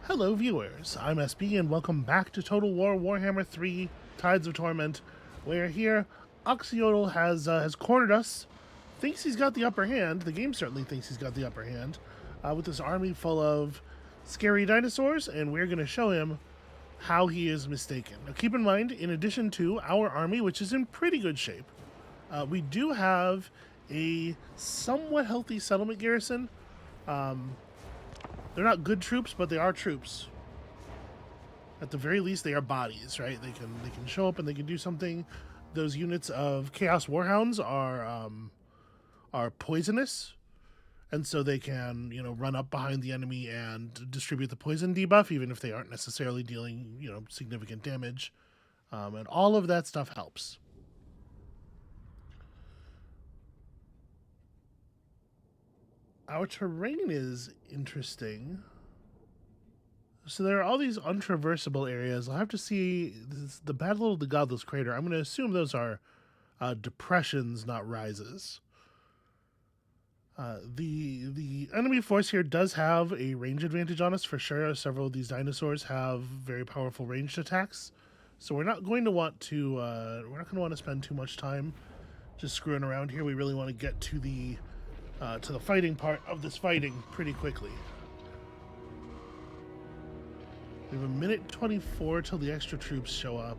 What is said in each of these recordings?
Hello viewers, I'm SB and welcome back to Total War Warhammer 3 Tides of Torment, where here Oxyotl has cornered us, thinks he's got the upper hand, the game certainly thinks he's got the upper hand, with this army full of scary dinosaurs, and we're going to show him how he is mistaken. Now keep in mind, in addition to our army, which is in pretty good shape, we do have a somewhat healthy settlement garrison. They're not good troops, but they are troops. At the very least, they are bodies, right? They can show up and they can do something. Those units of Chaos Warhounds are poisonous, and so they can run up behind the enemy and distribute the poison debuff, even if they aren't necessarily dealing significant damage, and all of that stuff helps. Our terrain is interesting. So there are all these untraversable areas. I'll have to see the Battle of the Godless Crater. I'm going to assume those are depressions, not rises. The enemy force here does have a range advantage on us for sure. Several of these dinosaurs have very powerful ranged attacks, so we're not going to want to spend too much time just screwing around here. We really want to get to the fighting part of this fighting pretty quickly. We have a minute 24 till the extra troops show up.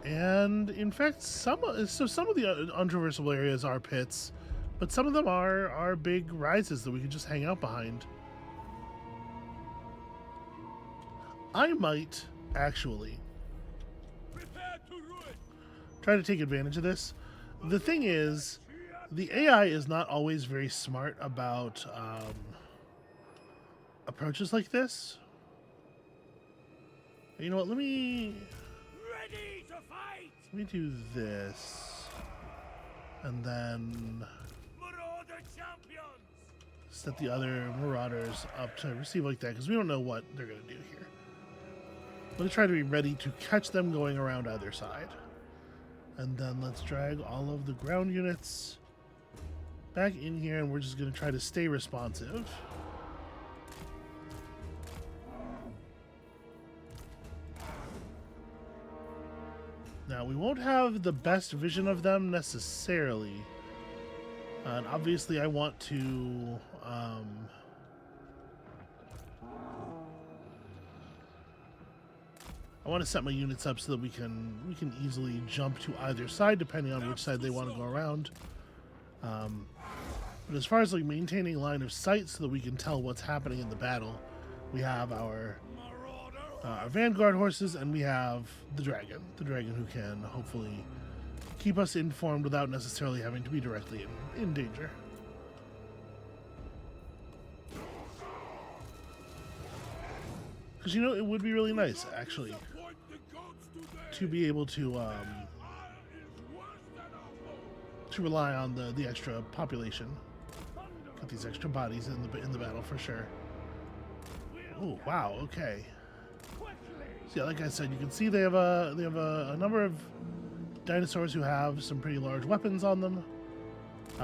And in fact, some of the untraversable areas are pits, but some of them are big rises that we can just hang out behind. I might actually try to take advantage of this. The thing is, the AI is not always very smart about approaches like this. You know what? Let me do this, and then set the other Marauders up to receive like that, because we don't know what they're going to do here. I'm going to try to be ready to catch them going around either side. And then let's drag all of the ground units back in here, and we're just going to try to stay responsive. Now, we won't have the best vision of them necessarily. And obviously I want to set my units up so that we can easily jump to either side depending on which side they want to go around. But as far as like maintaining line of sight so that we can tell what's happening in the battle, we have our vanguard horses, and we have the dragon who can hopefully keep us informed without necessarily having to be directly in danger. Because it would be really nice actually to be able to rely on the extra population, get these extra bodies in the battle for sure. Oh wow, okay. So yeah, like I said, you can see they have a number of dinosaurs who have some pretty large weapons on them.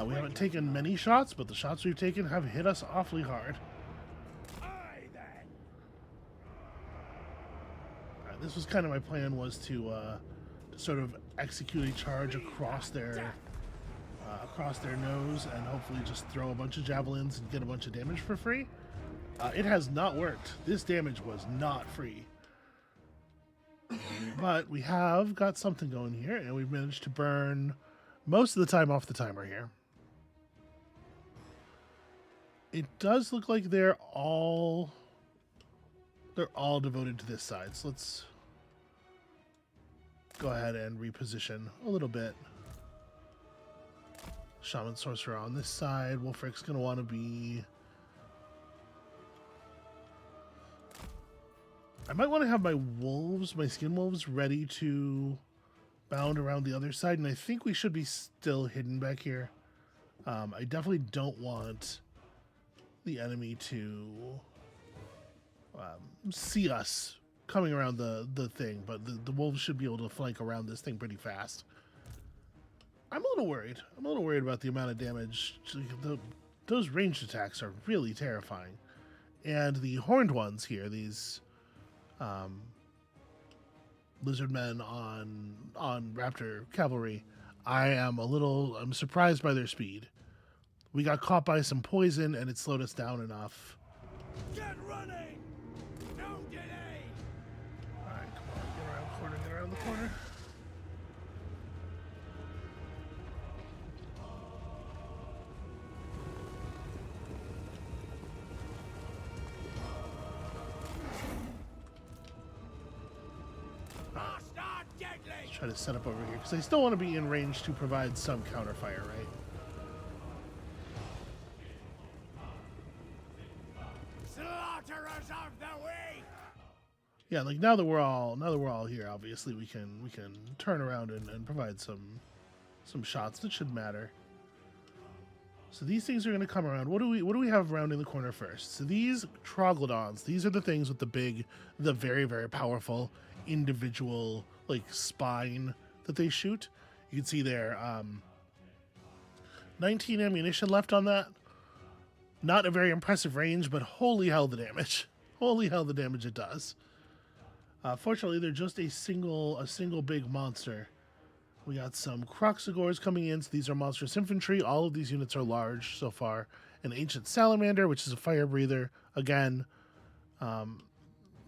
We haven't taken many shots, but the shots we've taken have hit us awfully hard. This was kind of my plan, was to sort of execute a charge across their nose and hopefully just throw a bunch of javelins and get a bunch of damage for free. It has not worked. This damage was not free. But we have got something going here, and we've managed to burn most of the time off the timer here. It does look like they're all devoted to this side. So let's go ahead and reposition a little bit. Shaman Sorcerer on this side. Wulfrik's going to want to be... I might want to have my skin wolves, ready to bound around the other side, and I think we should be still hidden back here. I definitely don't want the enemy to see us coming around the thing, but the wolves should be able to flank around this thing pretty fast. I'm a little worried. I'm a little worried about the amount of damage. Those ranged attacks are really terrifying. And the horned ones here, these lizard men on raptor cavalry, I'm surprised by their speed. We got caught by some poison and it slowed us down enough. Get running! Don't delay! Alright, come on, get around the corner. Let's try to set up over here, because I still want to be in range to provide some counterfire, right? Slaughterers of the weak! Yeah, like now that we're all here, obviously we can turn around and provide some shots that should matter. So these things are going to come around. What do we have around in the corner first? So these troglodytes, these are the things with the very, very powerful individual like spine that they shoot. You can see there 19 ammunition left on that. Not a very impressive range, but holy hell the damage. Holy hell the damage it does. Fortunately, they're just a single big monster. We got some Croxagores coming in, so these are monstrous infantry. All of these units are large so far. An ancient salamander, which is a fire breather. Again,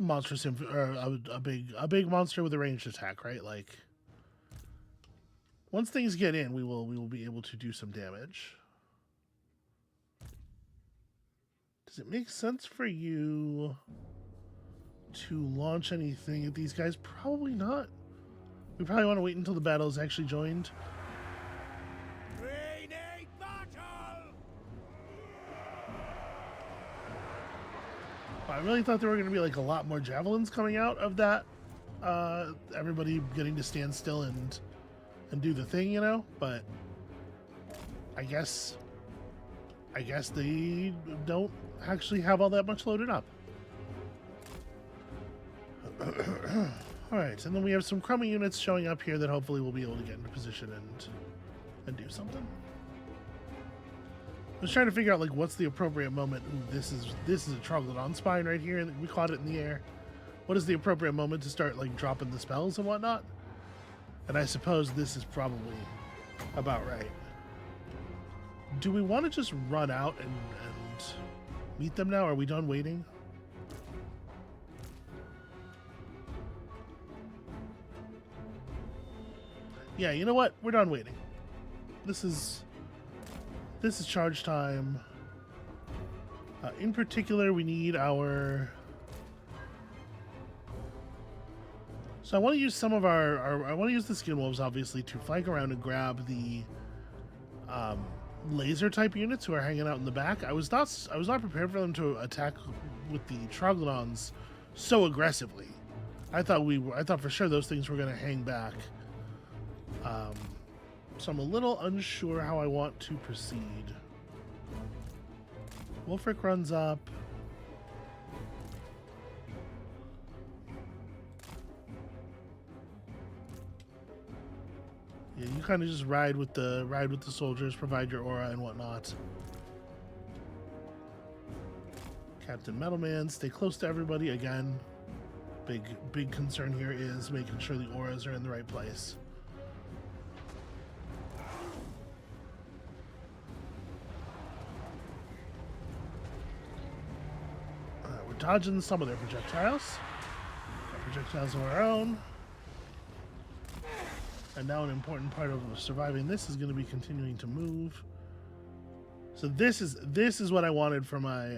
monstrous a big monster with a ranged attack, right? Like once things get in, we will be able to do some damage. Does it make sense for you to launch anything at these guys? Probably not. We probably want to wait until the battle is actually joined. We need battle! I really thought there were going to be like a lot more javelins coming out of that. Everybody getting to stand still and do the thing, you know? But I guess they don't actually have all that much loaded up. Alright, and then we have some crummy units showing up here that hopefully we'll be able to get into position and do something. I was trying to figure out like what's the appropriate moment. Ooh, this is a Troglodon spine right here, and we caught it in the air. What is the appropriate moment to start like dropping the spells and whatnot? And I suppose this is probably about right. Do we want to just run out and meet them now? Are we done waiting? Yeah, you know what? We're done waiting. This is charge time. In particular, we need our... So I want to use some of I want to use the skin wolves, obviously, to flank around and grab the laser type units who are hanging out in the back. I was not prepared for them to attack with the Troglodons so aggressively. I thought for sure those things were going to hang back. So I'm a little unsure how I want to proceed. Wulfrik runs up. Yeah, you kind of just ride with the soldiers, provide your aura and whatnot. Captain Metalman, stay close to everybody. Again, big concern here is making sure the auras are in the right place. We're dodging some of their projectiles. Got projectiles of our own. And now an important part of surviving this is going to be continuing to move. So this is what I wanted for my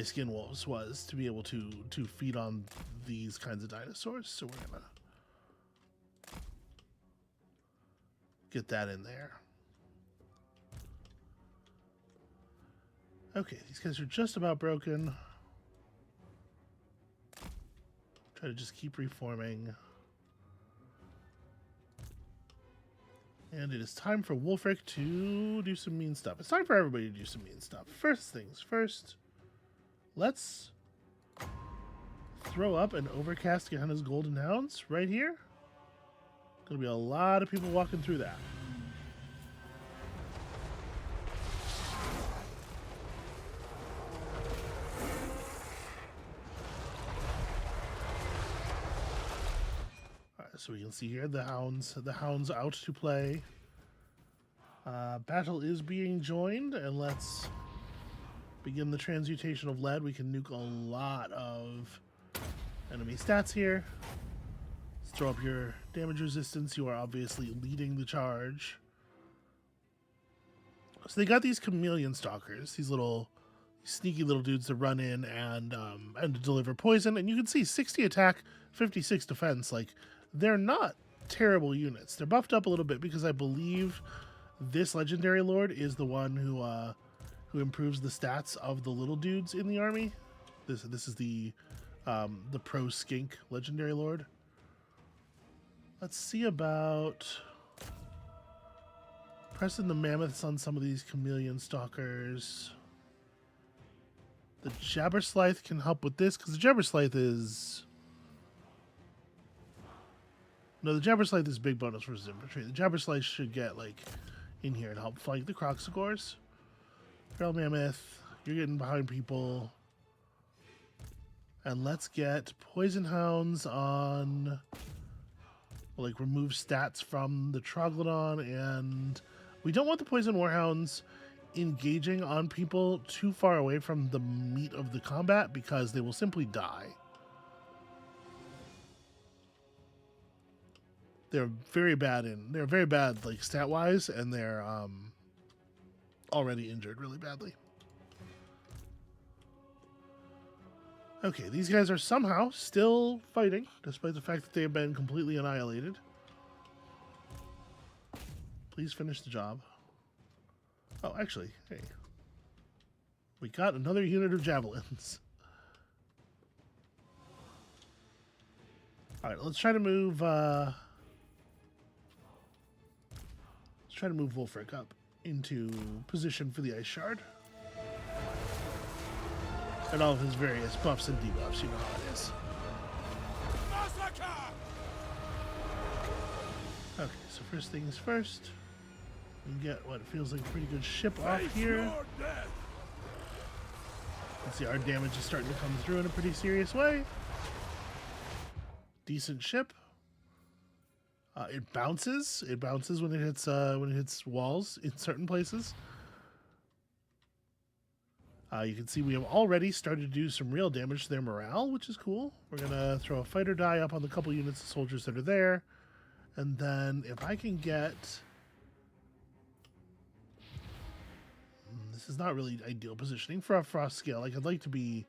skin wolves, was to be able to feed on these kinds of dinosaurs. So we're gonna get that in there. Okay, these guys are just about broken. Try to just keep reforming. And it is time for Wulfrik to do some mean stuff. It's time for everybody to do some mean stuff. First things first, let's throw up an Overcast Gehenna's Golden Hounds right here. Gonna be a lot of people walking through that. So we can see here the hounds out to play. Battle is being joined, and let's begin the transmutation of lead. We can nuke a lot of enemy stats here. Let's throw up your damage resistance. You are obviously leading the charge. So they got these chameleon stalkers, these little sneaky little dudes that run in and deliver poison. And you can see 60 attack, 56 defense. Like, they're not terrible units. They're buffed up a little bit because I believe this legendary lord is the one who improves the stats of the little dudes in the army. This is the pro skink legendary lord. Let's see about pressing the mammoths on some of these chameleon stalkers. The Jabberslythe can help with this because the Jabberslythe is... No, the Jabberslythe is big bonus versus infantry. The Jabberslythe should get, like, in here and help flank the Croxagores. Feral Mammoth, you're getting behind people. And let's get Poison Hounds on... like, remove stats from the Troglodon, and we don't want the Poison Warhounds engaging on people too far away from the meat of the combat because they will simply die. They're very bad like stat wise, and they're already injured really badly. Okay, these guys are somehow still fighting despite the fact that they have been completely annihilated. Please finish the job. Oh, actually, hey. We got another unit of javelins. Alright, let's try to move Wulfrik up into position for the Ice Shard. And all of his various buffs and debuffs, you know how it is. Okay, so first things first. We get what feels like a pretty good ship off here. Let's see, our damage is starting to come through in a pretty serious way. Decent ship. It bounces. It bounces when it hits walls in certain places. You can see we have already started to do some real damage to their morale, which is cool. We're going to throw a fighter die up on the couple units of soldiers that are there. And then if I can get... This is not really ideal positioning for a frost scale. Like, I'd like to be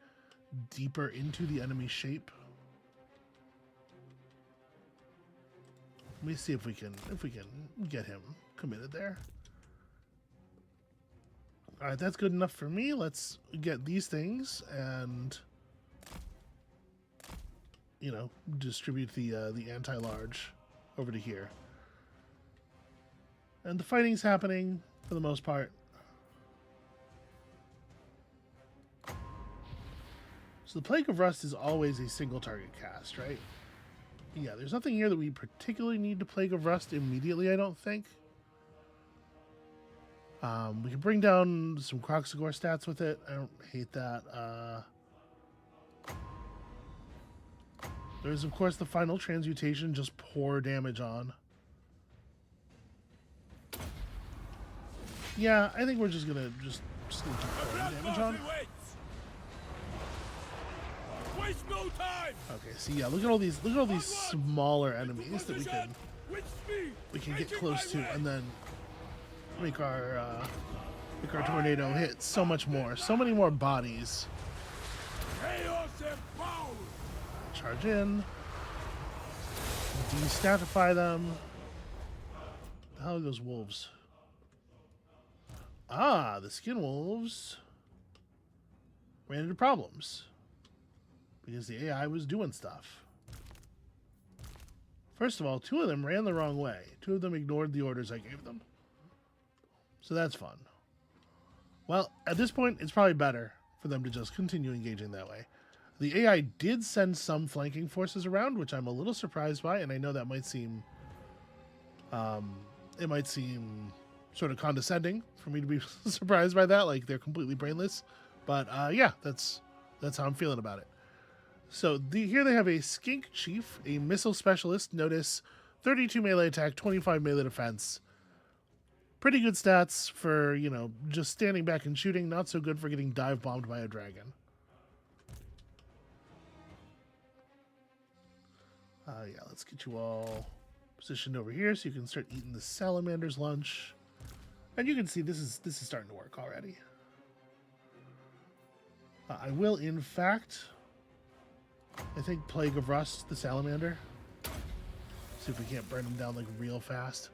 deeper into the enemy shape. Let me see if we can get him committed there. All right, that's good enough for me. Let's get these things and, you know, distribute the anti-large over to here. And the fighting's happening for the most part. So the Plague of Rust is always a single target cast, right? Yeah, there's nothing here that we particularly need to Plague of Rust immediately, I don't think. We can bring down some Croxagore stats with it. I don't hate that. There's, of course, the final transmutation, just pour damage on. Yeah, I think we're just gonna keep pouring damage on. Waste no time. Okay, so yeah, look at all these smaller enemies that we can get close to, and then make our tornado hit so much more, so many more bodies. Charge in, destatify them. The hell are those wolves? Ah, the skin wolves ran into problems because the AI was doing stuff. First of all, 2 of them ran the wrong way. 2 of them ignored the orders I gave them. So that's fun. Well, at this point, it's probably better for them to just continue engaging that way. The AI did send some flanking forces around, which I'm a little surprised by, and I know that might seem... it might seem sort of condescending for me to be surprised by that, like they're completely brainless. But yeah, that's how I'm feeling about it. So here they have a skink chief, a missile specialist. Notice 32 melee attack, 25 melee defense. Pretty good stats for, you know, just standing back and shooting. Not so good for getting dive bombed by a dragon. Yeah, let's get you all positioned over here so you can start eating the salamander's lunch. And you can see this is starting to work already. I will, in fact, I think Plague of Rust the salamander. See if we can't burn him down like real fast.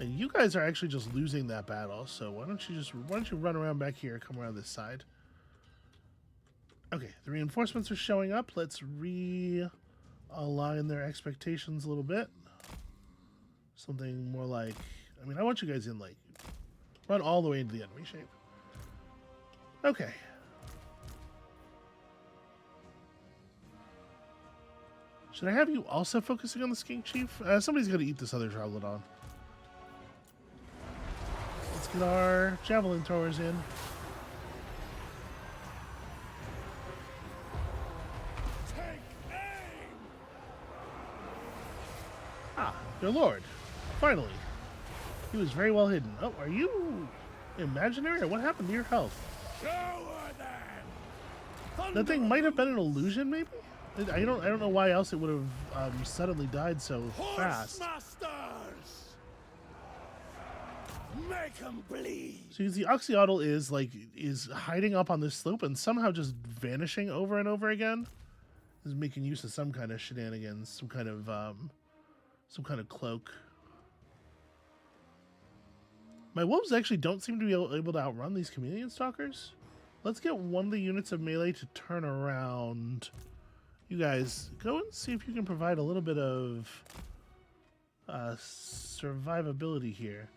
And you guys are actually just losing that battle, so why don't you run around back here, come around this side. Okay, the reinforcements are showing up. Let's realign their expectations a little bit. Something more like, I mean, I want you guys in, like, run all the way into the enemy shape. Okay. Should I have you also focusing on the skink chief? Somebody's gonna eat this other troglodyte. Let's get our javelin throwers in. Take aim! Ah, their lord. Finally. He was very well hidden. Oh, are you imaginary? What happened to your health? Show her then! That thing might have been an illusion, maybe? I don't know why else it would have suddenly died so fast. Masters! Make 'em bleed! So you can see Oxyotl is hiding up on this slope and somehow just vanishing over and over again. Is making use of some kind of shenanigans, some kind of cloak. My wolves actually don't seem to be able to outrun these chameleon stalkers. Let's get one of the units of melee to turn around. You guys, go and see if you can provide a little bit of survivability here.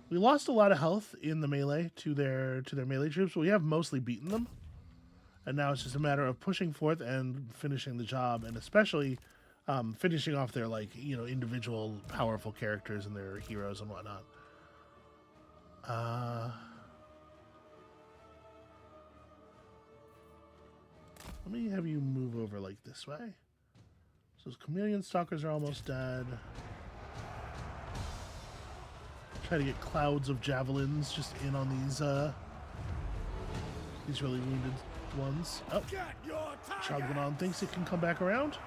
We lost a lot of health in the melee to their melee troops, but we have mostly beaten them. And now it's just a matter of pushing forth and finishing the job, and especially finishing off their, like, you know, individual powerful characters and their heroes and whatnot. Let me have you move over like this way. So those chameleon stalkers are almost dead. Try to get clouds of javelins just in on these really wounded ones. Oh, Chogwanon thinks it can come back around.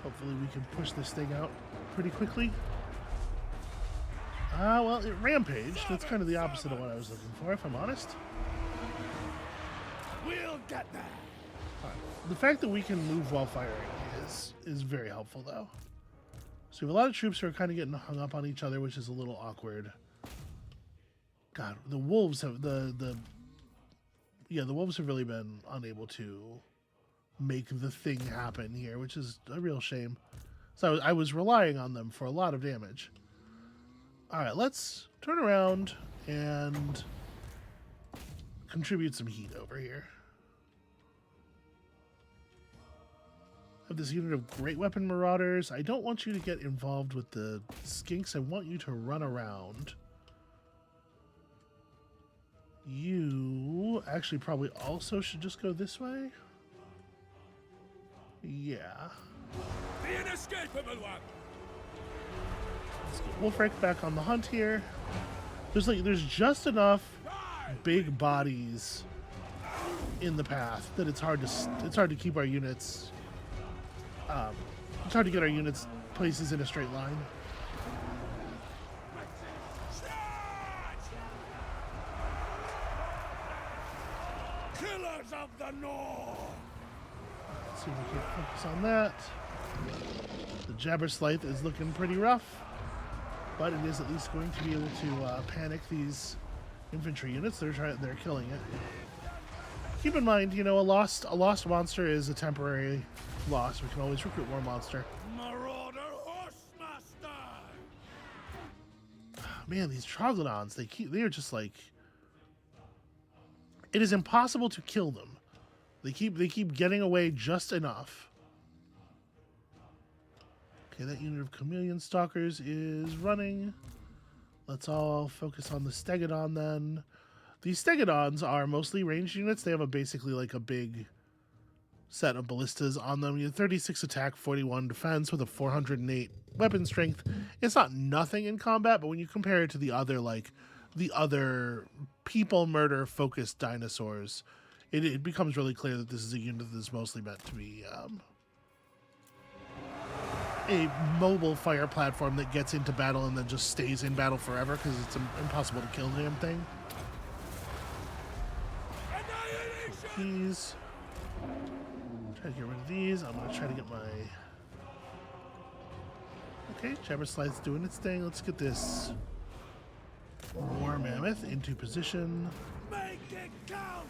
Hopefully we can push this thing out pretty quickly. Well, it rampaged. That's kind of the opposite of what I was looking for, if I'm honest. We'll get there. Right. The fact that we can move while firing is very helpful, though. So we have a lot of troops who are kind of getting hung up on each other, which is a little awkward. God, the wolves have the wolves have really been unable to make the thing happen here, which is a real shame. So I was relying on them for a lot of damage. All right, let's turn around and contribute some heat over here. I have this unit of Great Weapon Marauders. I don't want you to get involved with the skinks. I want you to run around. You actually probably also should just go this way. Yeah. The inescapable one! Let's get Wulfrik back on the hunt here. There's just enough big bodies in the path that it's hard to keep our units. It's hard to get our units places in a straight line. Killers of the North! Let's see if we can focus on that. The Jabberslythe is looking pretty rough, but it is at least going to be able to panic these infantry units. They're killing it. Keep in mind, you know, a lost monster is a temporary loss. We can always recruit more monster. Marauder Horsemaster! Man, these Troglodons, they are just like, it is impossible to kill them. They keep getting away just enough. Okay, that unit of chameleon stalkers is running. Let's all focus on the Stegodon then. These Stegodons are mostly ranged units. They have basically like a big set of ballistas on them. You have 36 attack, 41 defense with a 408 weapon strength. It's not nothing in combat, but when you compare it to the other people murder focused dinosaurs, it becomes really clear that this is a unit that is mostly meant to be a mobile fire platform that gets into battle and then just stays in battle forever because it's impossible to kill the damn thing. These. Try to get rid of these. I'm going to try to get my... Okay, Jabberslide's doing its thing. Let's get this War Mammoth into position. Make it count!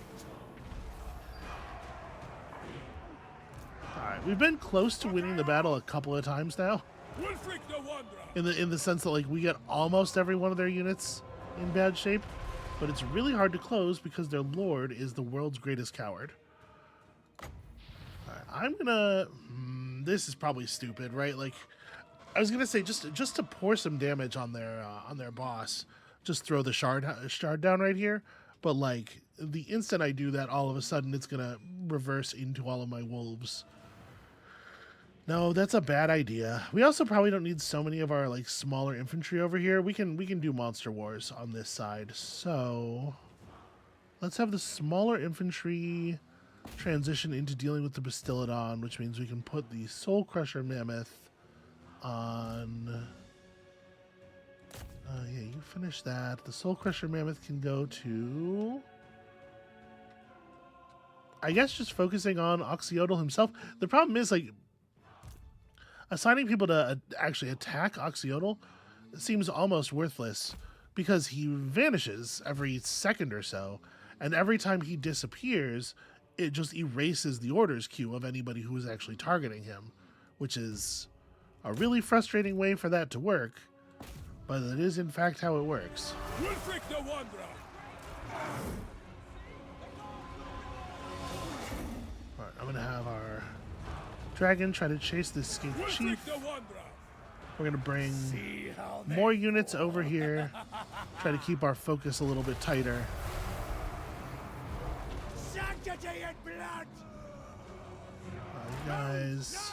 Alright, we've been close to winning the battle a couple of times now. Wulfrik the Wanderer! In the sense that like we get almost every one of their units in bad shape, but it's really hard to close because their lord is the world's greatest coward. Alright, I'm gonna... this is probably stupid, right? Like, I was gonna say just to pour some damage on their boss, just throw the shard down right here. But like the instant I do that, all of a sudden it's gonna reverse into all of my wolves. No, that's a bad idea. We also probably don't need so many of our like smaller infantry over here. We can do monster wars on this side. So let's have the smaller infantry transition into dealing with the Bastillodon, which means we can put the Soul Crusher Mammoth on. Yeah, you finish that. The Soul Crusher Mammoth can go to, I guess, just focusing on Oxyodal himself. The problem is, like, assigning people to actually attack Oxyodal seems almost worthless because he vanishes every second or so, and every time he disappears, it just erases the orders queue of anybody who is actually targeting him, which is a really frustrating way for that to work. But it is, in fact, how it works. Wulfrik the Wanderer! Alright, I'm going to have our dragon try to chase this skink chief. The Wanderer! We're going to bring See how they more units over here. Try to keep our focus a little bit tighter. sanctity and blood! You guys...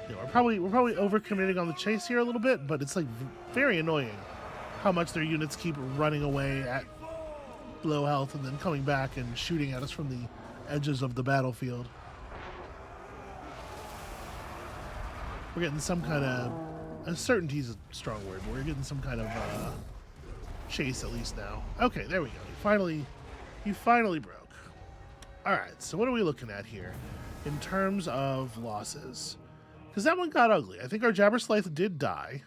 Yeah, we're probably overcommitting on the chase here a little bit, but it's like very annoying how much their units keep running away at low health and then coming back and shooting at us from the edges of the battlefield. We're getting some kind of... Uncertainty is a strong word, but we're getting some kind of chase at least now. Okay, there we go. He finally broke. Alright, so what are we looking at here in terms of losses? Because that one got ugly. I think our Jabberslythe did die.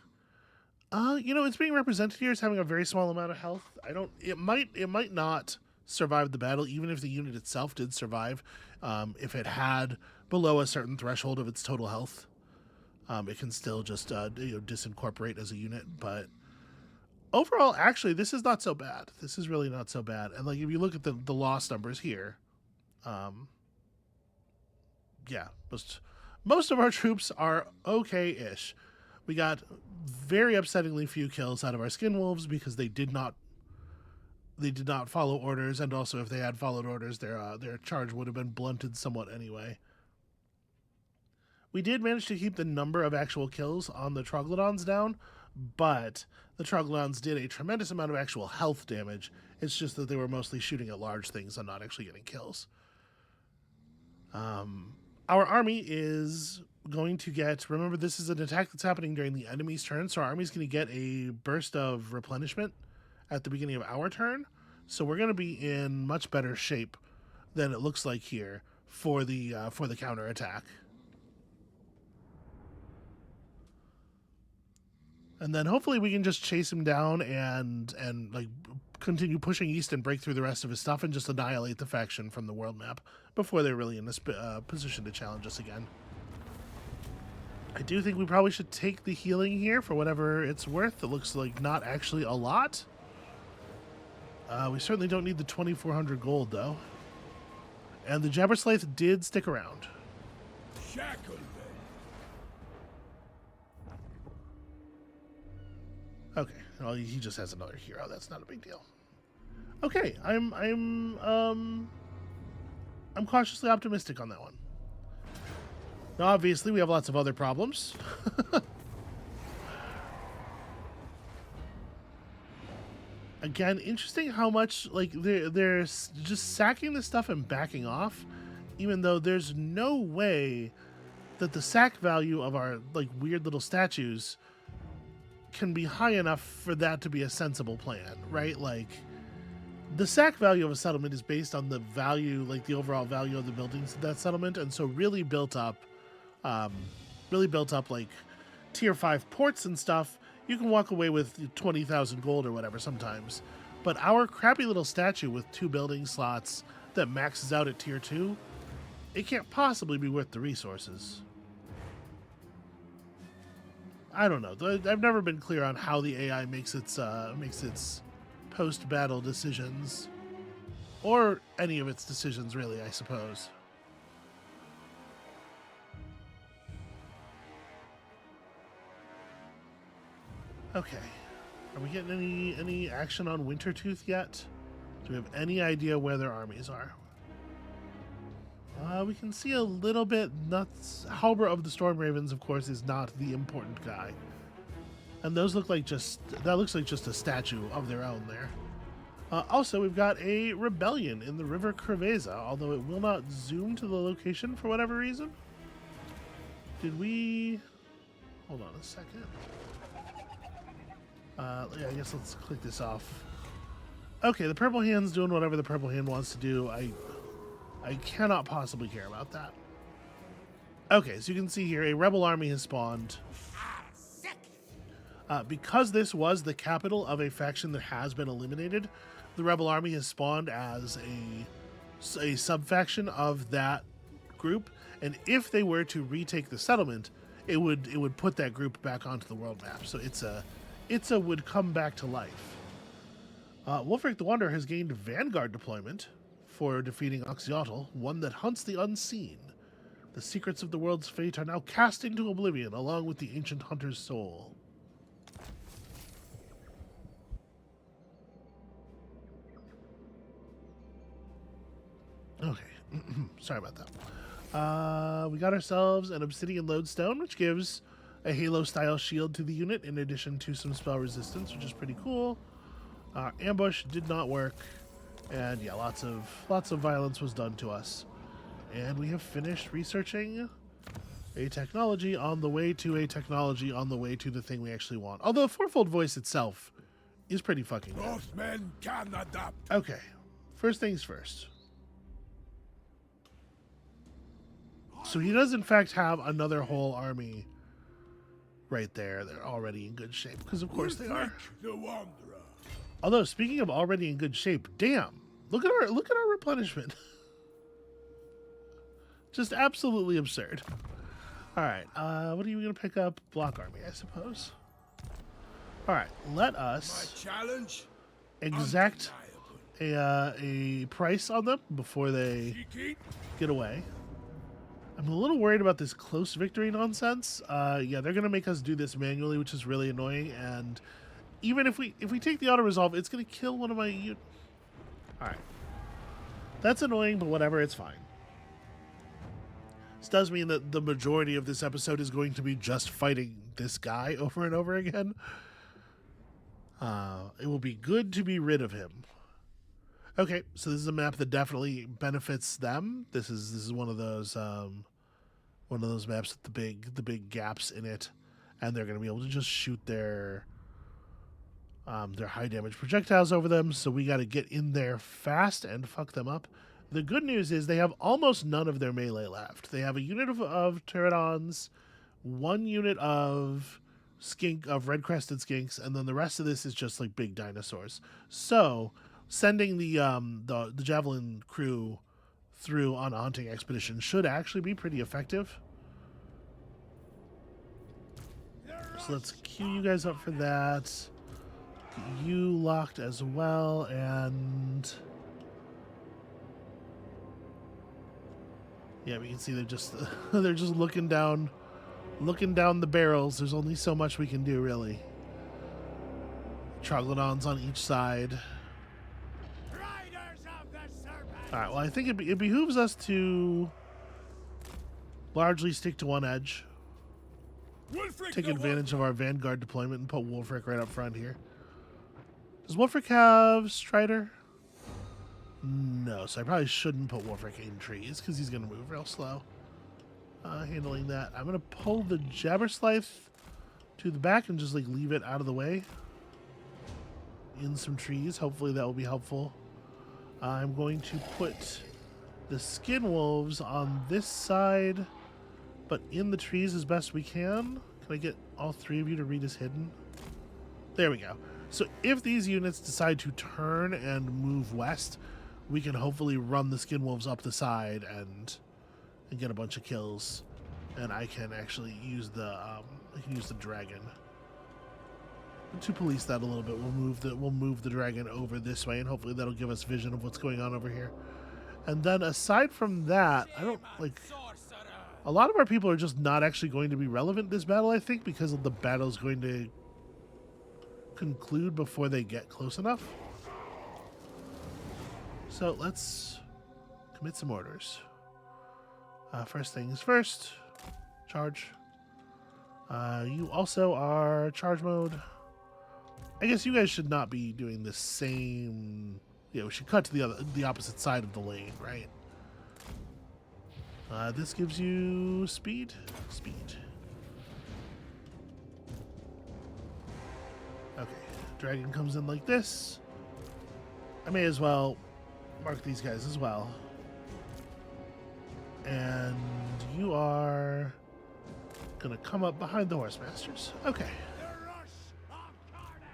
You know, it's being represented here as having a very small amount of health. It might not survive the battle, even if the unit itself did survive. If it had below a certain threshold of its total health, it can still just disincorporate as a unit. But overall, actually, this is not so bad. This is really not so bad. And like if you look at the loss numbers here, yeah, most of our troops are okay-ish. We got very upsettingly few kills out of our skin wolves because they did not follow orders, and also if they had followed orders, their charge would have been blunted somewhat anyway. We did manage to keep the number of actual kills on the Troglodons down, but the Troglodons did a tremendous amount of actual health damage. It's just that they were mostly shooting at large things and not actually getting kills. Our army is going to get... Remember, this is an attack that's happening during the enemy's turn, so our army's going to get a burst of replenishment at the beginning of our turn. So we're going to be in much better shape than it looks like here for the counterattack. And then hopefully we can just chase him down and like continue pushing east and break through the rest of his stuff and just annihilate the faction from the world map before they're really in this position to challenge us again. I do think we probably should take the healing here for whatever it's worth. It looks like not actually a lot. We certainly don't need the 2,400 gold, though. And the Jabberslythe did stick around. Shackle them. Okay, well, he just has another hero. That's not a big deal. Okay, I'm cautiously optimistic on that one. Now, obviously, we have lots of other problems. Again, interesting how much like they're just sacking the stuff and backing off, even though there's no way that the sack value of our like weird little statues can be high enough for that to be a sensible plan, right? Like the sack value of a settlement is based on the value, like the overall value of the buildings of that settlement, and so really built up like tier 5 ports and stuff. You can walk away with 20,000 gold or whatever sometimes. But our crappy little statue with 2 building slots that maxes out at tier 2, it can't possibly be worth the resources. I don't know. I've never been clear on how the AI makes its post-battle decisions. Or any of its decisions, really, I suppose. Okay. Are we getting any action on Wintertooth yet? Do we have any idea where their armies are? We can see a little bit. Halber of the Storm Ravens, of course, is not the important guy. And those look like that looks like just a statue of their own there. Also, we've got a rebellion in the River Creveza, although it will not zoom to the location for whatever reason. Did we... Hold on a second. Yeah, I guess let's click this off. Okay, the Purple Hand's doing whatever the Purple Hand wants to do. I cannot possibly care about that. Okay, so you can see here a rebel army has spawned. Because this was the capital of a faction that has been eliminated, the rebel army has spawned as a sub-faction of that group, and if they were to retake the settlement, it would put that group back onto the world map. So Itza would come back to life. Wulfrik the Wanderer has gained Vanguard deployment for defeating Oxyotl, one that hunts the unseen. The secrets of the world's fate are now cast into oblivion, along with the ancient hunter's soul. Okay, sorry about that. We got ourselves an Obsidian Lodestone, which gives a Halo-style shield to the unit, in addition to some spell resistance, which is pretty cool. Ambush did not work, and yeah, lots of violence was done to us. And we have finished researching a technology on the way to a technology on the way to the thing we actually want. Although Fourfold Voice itself is pretty fucking good. Most men can adapt. Okay, first things first. So he does in fact have another whole army right there. They're already in good shape, because of course they are. The Wanderer. Although, speaking of already in good shape, damn, look at our replenishment. Just absolutely absurd. All right, what are you going to pick up? Block army, I suppose. All right, let us exact a price on them before they get away. I'm a little worried about this close victory nonsense. Yeah, they're going to make us do this manually, which is really annoying. And even if we take the auto resolve, it's going to kill one of my units. All right, that's annoying, but whatever, it's fine. This does mean that the majority of this episode is going to be just fighting this guy over and over again. It will be good to be rid of him. Okay, so this is a map that definitely benefits them. This is one of those maps with the big gaps in it, and they're going to be able to just shoot their high damage projectiles over them. So we got to get in there fast and fuck them up. The good news is they have almost none of their melee left. They have a unit of pterodons, one unit of red crested skinks, and then the rest of this is just like big dinosaurs. So sending the javelin crew through on a hunting expedition should actually be pretty effective. So let's queue you guys up for that. Get you locked as well, and yeah, we can see they're just looking down the barrels. There's only so much we can do, really. Troglodons on each side. Riders of the serpent. All right, well, I think it behooves us to largely stick to one edge. Wulfrik Take the advantage of Wanderer. our Vanguard deployment and put Wulfrik right up front here. Does Wulfrik have Strider? No, so I probably shouldn't put Wulfrik in trees because he's going to move real slow. Handling that. I'm going to pull the Jabberslythe to the back and just like leave it out of the way in some trees. Hopefully that will be helpful. I'm going to put the Skin Wolves on this side, but in the trees as best we can. Can I get all three of you to read as hidden? There we go. So if these units decide to turn and move west, we can hopefully run the Skin Wolves up the side and get a bunch of kills, and I can actually use the dragon to police that a little bit. We'll move the dragon over this way, and hopefully that'll give us vision of what's going on over here. And then aside from that, I don't like. A lot of our people are just not actually going to be relevant this battle, I think, because of the battle's going to conclude before they get close enough. So let's commit some orders. First things first, charge. You also are charge mode. I guess you guys should not be doing the same. Yeah, we should cut to the opposite side of the lane, right? This gives you speed. Speed. Okay, dragon comes in like this. I may as well mark these guys as well. And you are gonna come up behind the horse masters. Okay. The rush of carnage.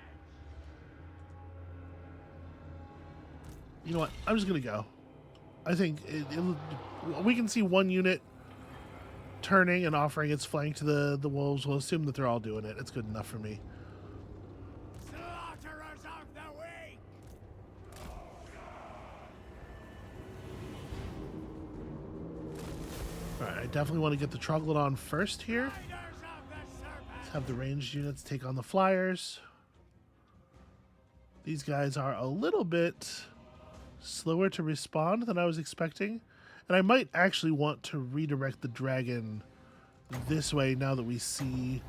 You know what? I'm just gonna go. I think we can see one unit turning and offering its flank to the wolves. We'll assume that they're all doing it. It's good enough for me. Slaughterers of the weak. Alright, I definitely want to get the Troglodon first here. Riders of the serpent. Let's have the ranged units take on the flyers. These guys are a little bit slower to respond than I was expecting. And I might actually want to redirect the dragon this way now that we see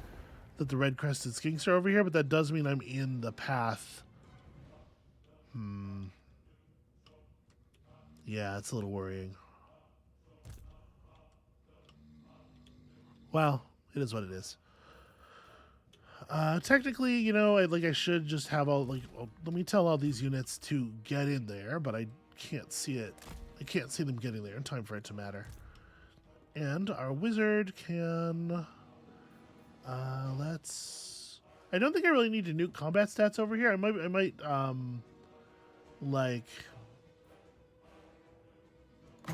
that the red-crested skinks are over here, but that does mean I'm in the path. Yeah, it's a little worrying. Well, it is what it is. Technically, you know, I should just have all, let me tell all these units to get in there, but I can't see it. I can't see them getting there in time for it to matter. And our wizard can, let's, I don't think I really need to nuke combat stats over here. I might, like,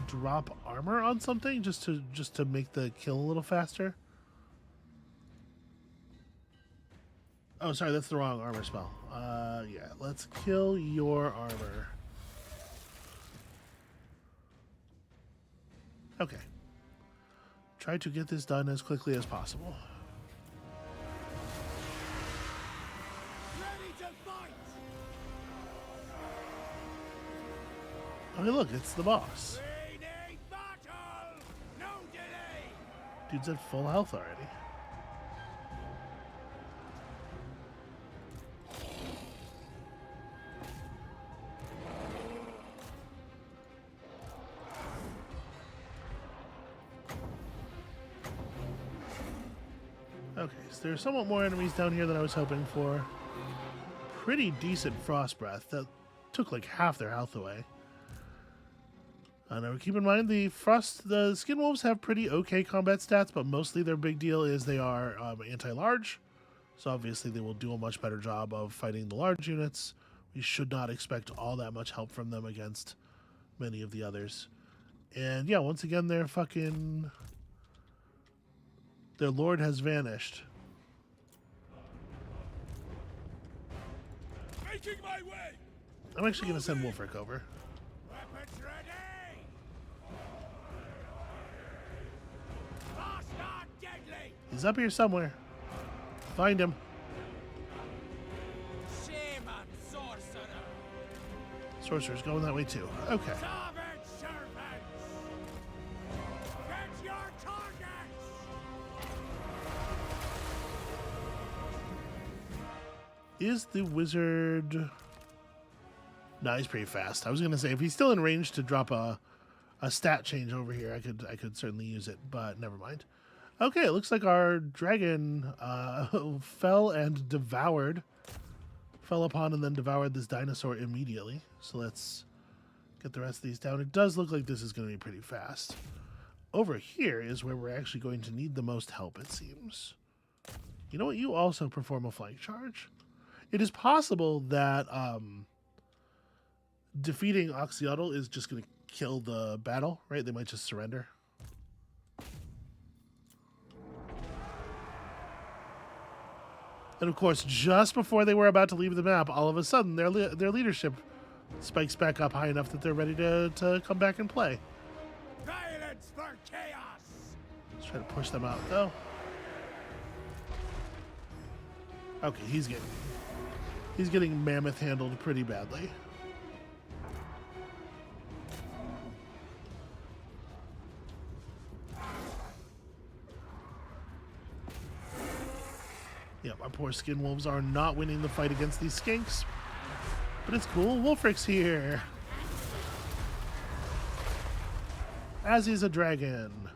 drop armor on something just to make the kill a little faster. Oh, sorry, that's the wrong armor spell. Yeah, let's kill your armor. Okay. Try to get this done as quickly as possible. Ready to fight. Okay, look, it's the boss. We need battle. No delay. Dude's at full health already. Okay, so there's somewhat more enemies down here than I was hoping for. Pretty decent frost breath. That took like half their health away. Now keep in mind the skin wolves have pretty okay combat stats, but mostly their big deal is they are anti-large. So obviously they will do a much better job of fighting the large units. We should not expect all that much help from them against many of the others. And yeah, once again, their lord has vanished. Making my way. I'm actually going to send Wulfrik over. Weapons ready. Bastard deadly. He's up here somewhere. Find him. Shame Sorcerer's going that way too. Okay. Starboard servants! Get your targets! Is the wizard... No, he's pretty fast. I was gonna say if he's still in range to drop a stat change over here, I could certainly use it, but never mind. Okay, it looks like our dragon fell upon and then devoured this dinosaur immediately. So let's get the rest of these down. It does look like this is going to be pretty fast. Over here is where we're actually going to need the most help, it seems. You know what? You also perform a flank charge. It is possible that defeating Oxyotl is just going to kill the battle, right? They might just surrender. And of course, just before they were about to leave the map, all of a sudden their leadership spikes back up high enough that they're ready to come back and play. Violence for chaos! Let's try to push them out, though. Okay, he's getting mammoth handled pretty badly. Yeah, my poor skin wolves are not winning the fight against these skinks. But it's cool. Wulfrik's here. As is a dragon.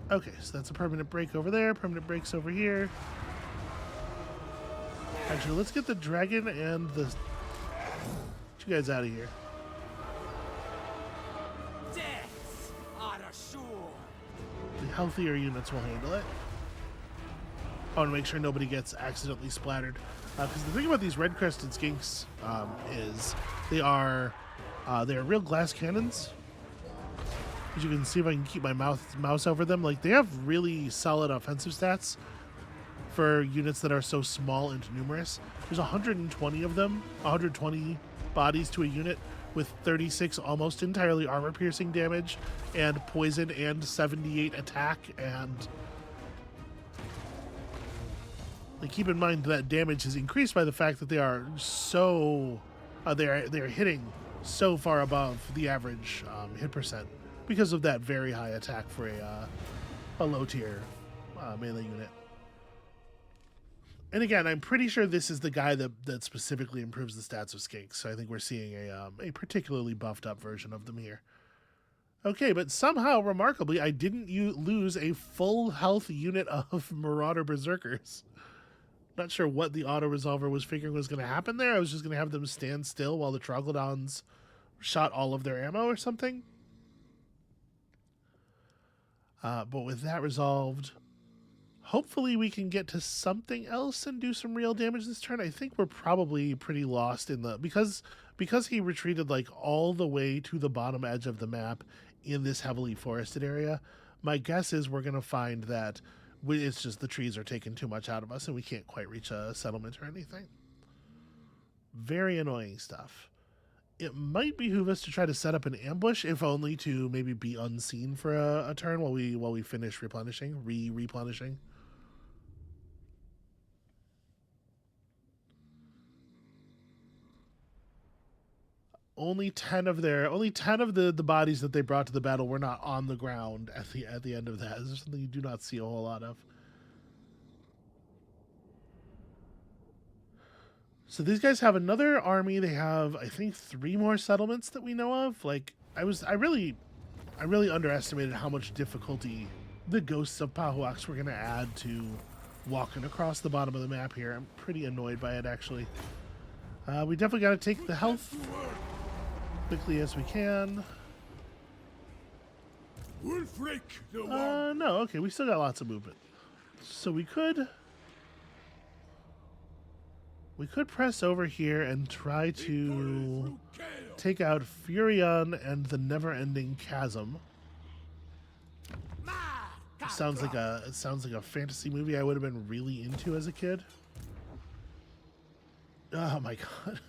Okay, so that's a permanent break over there. Permanent breaks over here. Actually, let's get the dragon and the... Get you guys out of here. Death on a shore! The healthier units will handle it. I want to make sure nobody gets accidentally splattered. Because the thing about these red-crested skinks is they're real glass cannons. As you can see, if I can keep my mouse over them, like they have really solid offensive stats for units that are so small and numerous. There's 120 of them, 120 bodies to a unit with 36 almost entirely armor-piercing damage and poison and 78 attack and... Like, keep in mind that damage is increased by the fact that they are so they're hitting so far above the average hit percent because of that very high attack for a low tier melee unit. And again, I'm pretty sure this is the guy that specifically improves the stats of skinks. So I think we're seeing a particularly buffed up version of them here. Okay, but somehow, remarkably, I didn't lose a full health unit of Marauder Berserkers. Not sure what the auto-resolver was figuring was going to happen there. I was just going to have them stand still while the Troglodyons shot all of their ammo or something. But with that resolved, hopefully we can get to something else and do some real damage this turn. I think we're probably pretty lost in the... Because he retreated like all the way to the bottom edge of the map in this heavily forested area, my guess is we're going to find that it's just the trees are taking too much out of us and we can't quite reach a settlement or anything. Very annoying stuff. It might behoove us to try to set up an ambush, if only to maybe be unseen for a turn while we finish replenishing. Only 10 of the bodies that they brought to the battle were not on the ground at the end of that. This is something you do not see a whole lot of. So these guys have another army. They have, I think, 3 more settlements that we know of. Like I really underestimated how much difficulty the ghosts of Pahuax were going to add to walking across the bottom of the map here. I'm pretty annoyed by it, actually. We definitely got to take the health quickly as we can. Wulfrik, the one. No, okay, we still got lots of movement. So we could press over here and try to take out Furion and the Never-Ending Chasm. It sounds like a fantasy movie I would have been really into as a kid. Oh my god.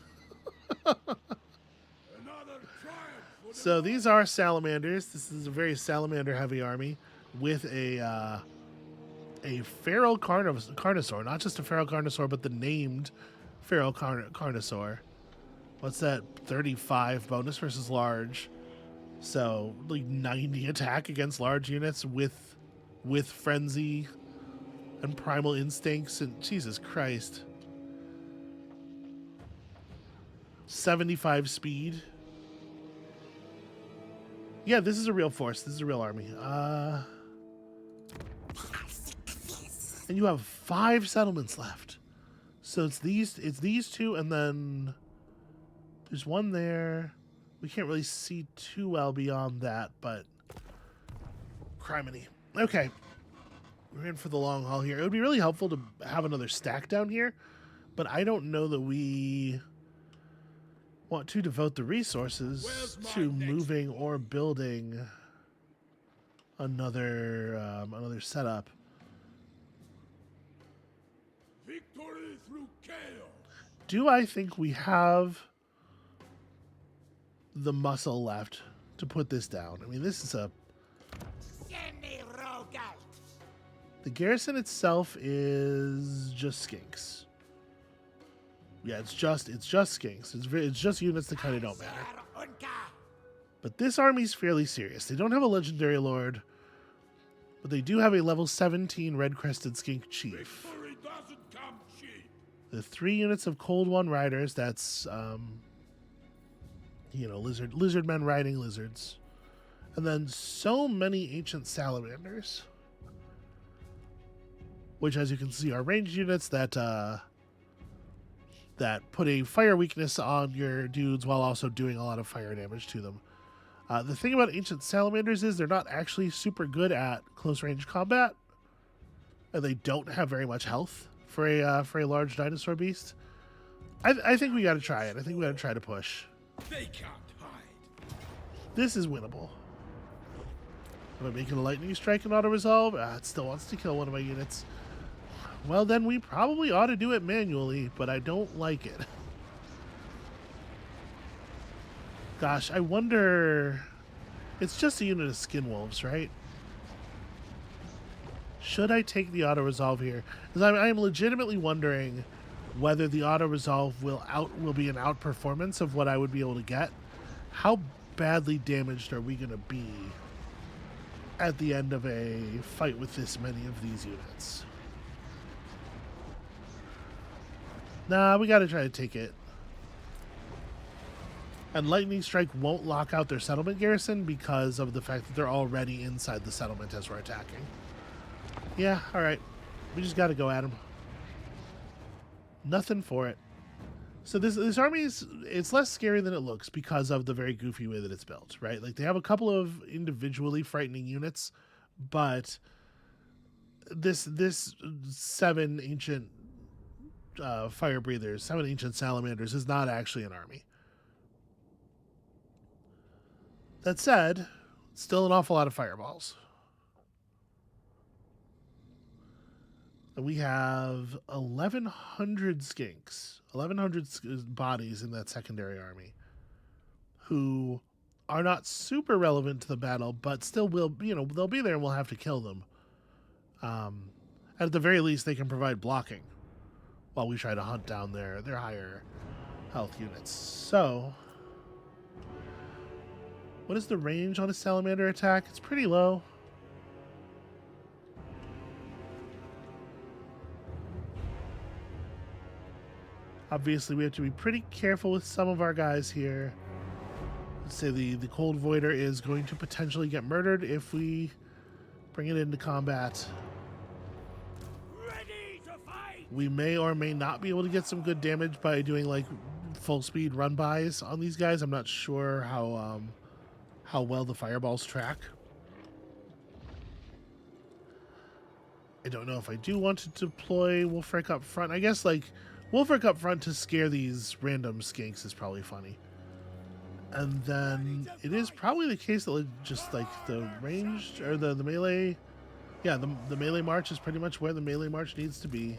So these are salamanders. This is a very salamander-heavy army with a feral carnosaur. Not just a feral carnosaur, but the named feral carnosaur. What's that? 35 bonus versus large. So like 90 attack against large units with frenzy and primal instincts, and Jesus Christ. 75 speed. Yeah, this is a real force. This is a real army. And you have 5 settlements left. So it's these two, and then there's one there. We can't really see too well beyond that, but criminy. Okay. We're in for the long haul here. It would be really helpful to have another stack down here, but I don't know that we want to devote the resources to moving or building another setup. Victory through chaos. Do I think we have the muscle left to put this down? I mean, this is the garrison itself is just skinks. Yeah, it's just skinks. It's just units that kind of don't matter. But this army's fairly serious. They don't have a legendary lord, but they do have a level 17 red-crested skink chief. Victory doesn't come cheap. The 3 units of Cold One riders. That's lizard men riding lizards, and then so many ancient salamanders, which, as you can see, are ranged units that put a fire weakness on your dudes while also doing a lot of fire damage to them. The thing about ancient salamanders is they're not actually super good at close range combat, and they don't have very much health for a large dinosaur beast. I think we got to try it. I think we got to try to push. They can't hide. This is winnable. Am I making a lightning strike and auto resolve? It still wants to kill one of my units. Well, then we probably ought to do it manually, but I don't like it. Gosh, I wonder... It's just a unit of skin wolves, right? Should I take the auto resolve here? Because I am legitimately wondering whether the auto resolve will be an outperformance of what I would be able to get. How badly damaged are we going to be at the end of a fight with this many of these units? Nah, we got to try to take it. And Lightning Strike won't lock out their settlement garrison because of the fact that they're already inside the settlement as we're attacking. Yeah, all right. We just got to go at them. Nothing for it. So this army it's less scary than it looks because of the very goofy way that it's built, right? Like, they have a couple of individually frightening units, but this 7 ancient fire breathers, 7 ancient salamanders is not actually an army. That said, still an awful lot of fireballs. We have 1,100 skinks, 1,100 bodies in that secondary army who are not super relevant to the battle, but still will, they'll be there and we'll have to kill them. And at the very least, they can provide blocking while we try to hunt down their higher health units. So, what is the range on a salamander attack? It's pretty low. Obviously, we have to be pretty careful with some of our guys here. Let's say the Cold Voider is going to potentially get murdered if we bring it into combat. Ready to fight. We may or may not be able to get some good damage by doing like full speed run bys on these guys. I'm not sure how well the fireballs track. I don't know if I do want to deploy Wulfrik up front. I guess like Wulfrik up front to scare these random skinks is probably funny. And then it is probably the case that just like the ranged or the melee, yeah, the melee march is pretty much where the melee march needs to be.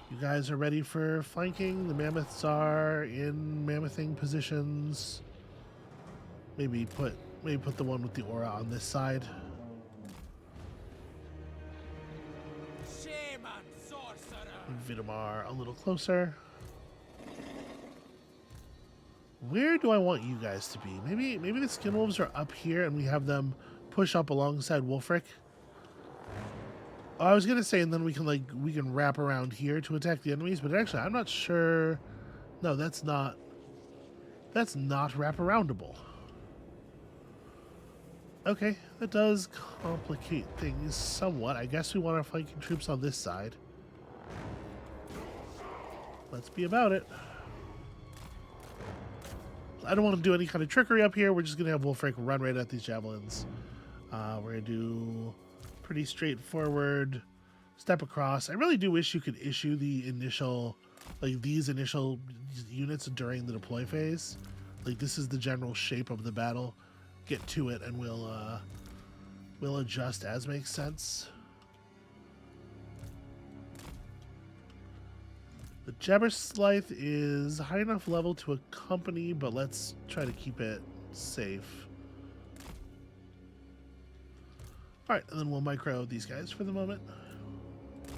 You guys are ready for flanking. The mammoths are in mammothing positions. Maybe put the one with the aura on this side. Shame Vidamar a little closer. Where do I want you guys to be? Maybe the Skinwolves are up here and we have them push up alongside Wulfrik. Oh, I was gonna say, and then we can wrap around here to attack the enemies, but actually I'm not sure. No, that's not wraparoundable. Okay, that does complicate things somewhat. I guess we want our flanking troops on this side. Let's be about it. I don't want to do any kind of trickery up here. We're just going to have Wulfrik run right at these javelins. We're going to do pretty straightforward step across. I really do wish you could issue the initial, like these initial units during the deploy phase. Like this is the general shape of the battle. Get to it and we'll adjust as makes sense. The Jabberslith is high enough level to accompany, but let's try to keep it safe. Alright, and then we'll micro these guys for the moment.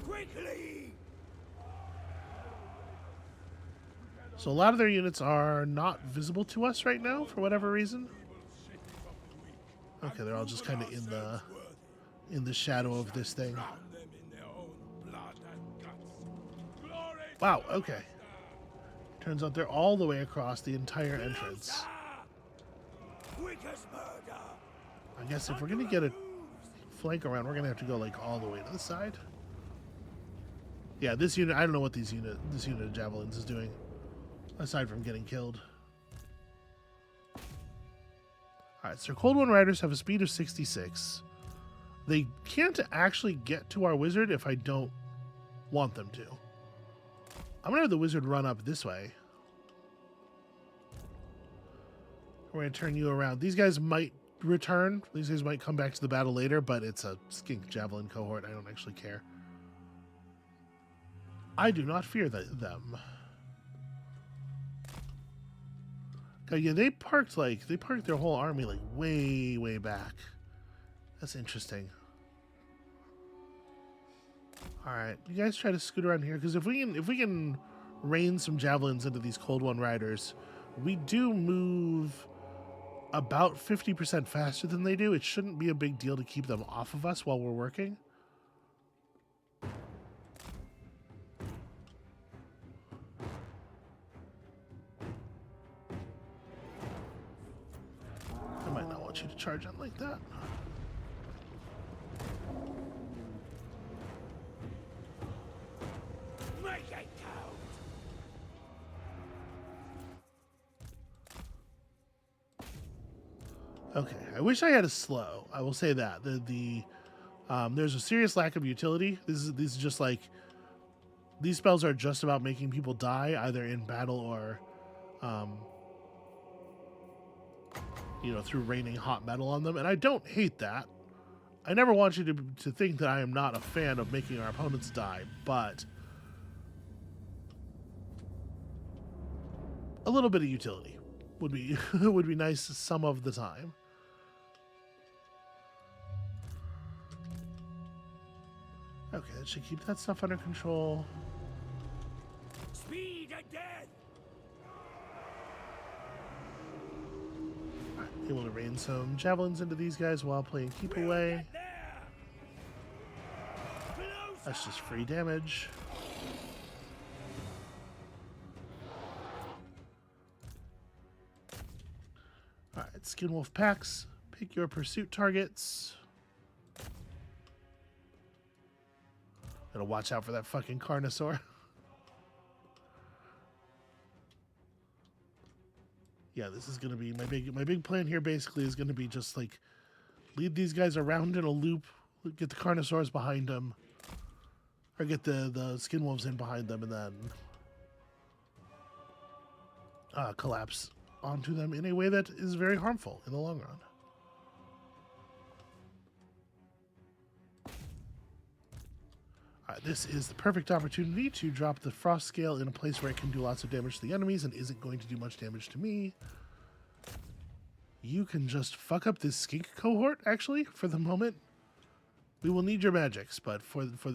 Quickly! So a lot of their units are not visible to us right now for whatever reason. Okay, they're all just kind of in the shadow of this thing. Wow, okay. Turns out they're all the way across the entire entrance. I guess if we're going to get a flank around, we're going to have to go like all the way to the side. Yeah, this unit, I don't know what this unit of javelins is doing, aside from getting killed. Alright, so Cold One Riders have a speed of 66. They can't actually get to our wizard if I don't want them to. I'm going to have the wizard run up this way. We're going to turn you around. These guys might return. These guys might come back to the battle later, but it's a skink javelin cohort. I don't actually care. I do not fear them. Yeah, they parked their whole army like way back. That's interesting. All right, you guys try to scoot around here because if we can rain some javelins into these Cold One Riders, we do move about 50% faster than they do. It shouldn't be a big deal to keep them off of us while we're working. I might not want you to charge in like that. Make it count! Okay, I wish I had a slow. I will say that there's a serious lack of utility. This is just like these spells are just about making people die either in battle or, through raining hot metal on them. And I don't hate that. I never want you to think that I am not a fan of making our opponents die, but a little bit of utility would be would be nice some of the time. Okay, that should keep that stuff under control. Speed and death! Able to rain some javelins into these guys while playing keep away. That's just free damage. Alright, Skinwolf packs. Pick your pursuit targets. Gotta watch out for that fucking Carnosaur. Yeah, this is gonna be my big plan here. Basically, is gonna be just like lead these guys around in a loop, get the Carnosaurs behind them, or get the Skinwolves in behind them, and then collapse onto them in a way that is very harmful in the long run. This is the perfect opportunity to drop the frost scale in a place where it can do lots of damage to the enemies and isn't going to do much damage to me. You can just fuck up this skink cohort, actually, for the moment. We will need your magics, but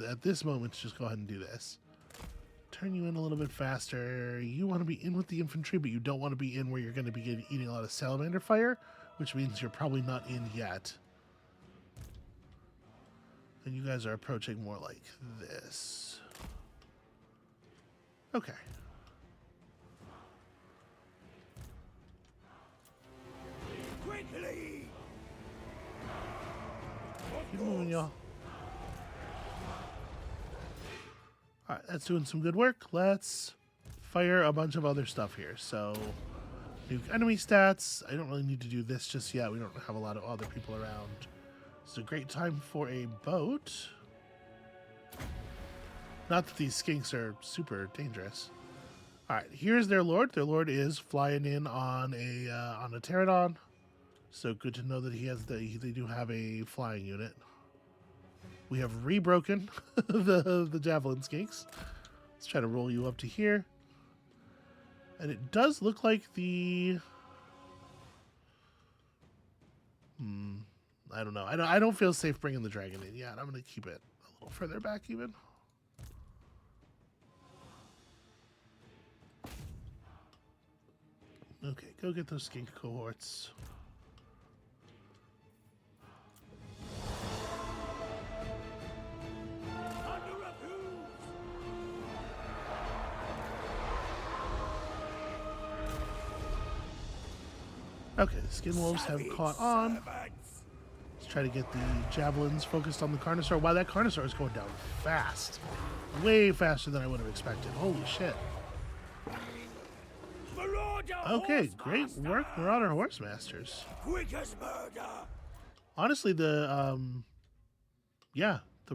at this moment, just go ahead and do this. Turn you in a little bit faster. You want to be in with the infantry, but you don't want to be in where you're going to be eating a lot of salamander fire, which means you're probably not in yet. And you guys are approaching more like this. Okay. Quickly! Keep moving, y'all. Alright, that's doing some good work. Let's fire a bunch of other stuff here. So, new enemy stats. I don't really need to do this just yet. We don't have a lot of other people around. It's a great time for a boat. Not that these skinks are super dangerous. Alright, here's their lord. Their lord is flying in on a pterodon. So good to know that they do have a flying unit. We have rebroken the javelin skinks. Let's try to roll you up to here. And it does look like the... I don't know. I don't feel safe bringing the dragon in yet. I'm going to keep it a little further back even. Okay, go get those skink cohorts. Okay, the skin wolves have caught on. Let's try to get the javelins focused on the Carnosaur. Wow, that Carnosaur is going down fast. Way faster than I would have expected. Holy shit. Okay, great work, Marauder Horse Masters. Quick as murder. Honestly, the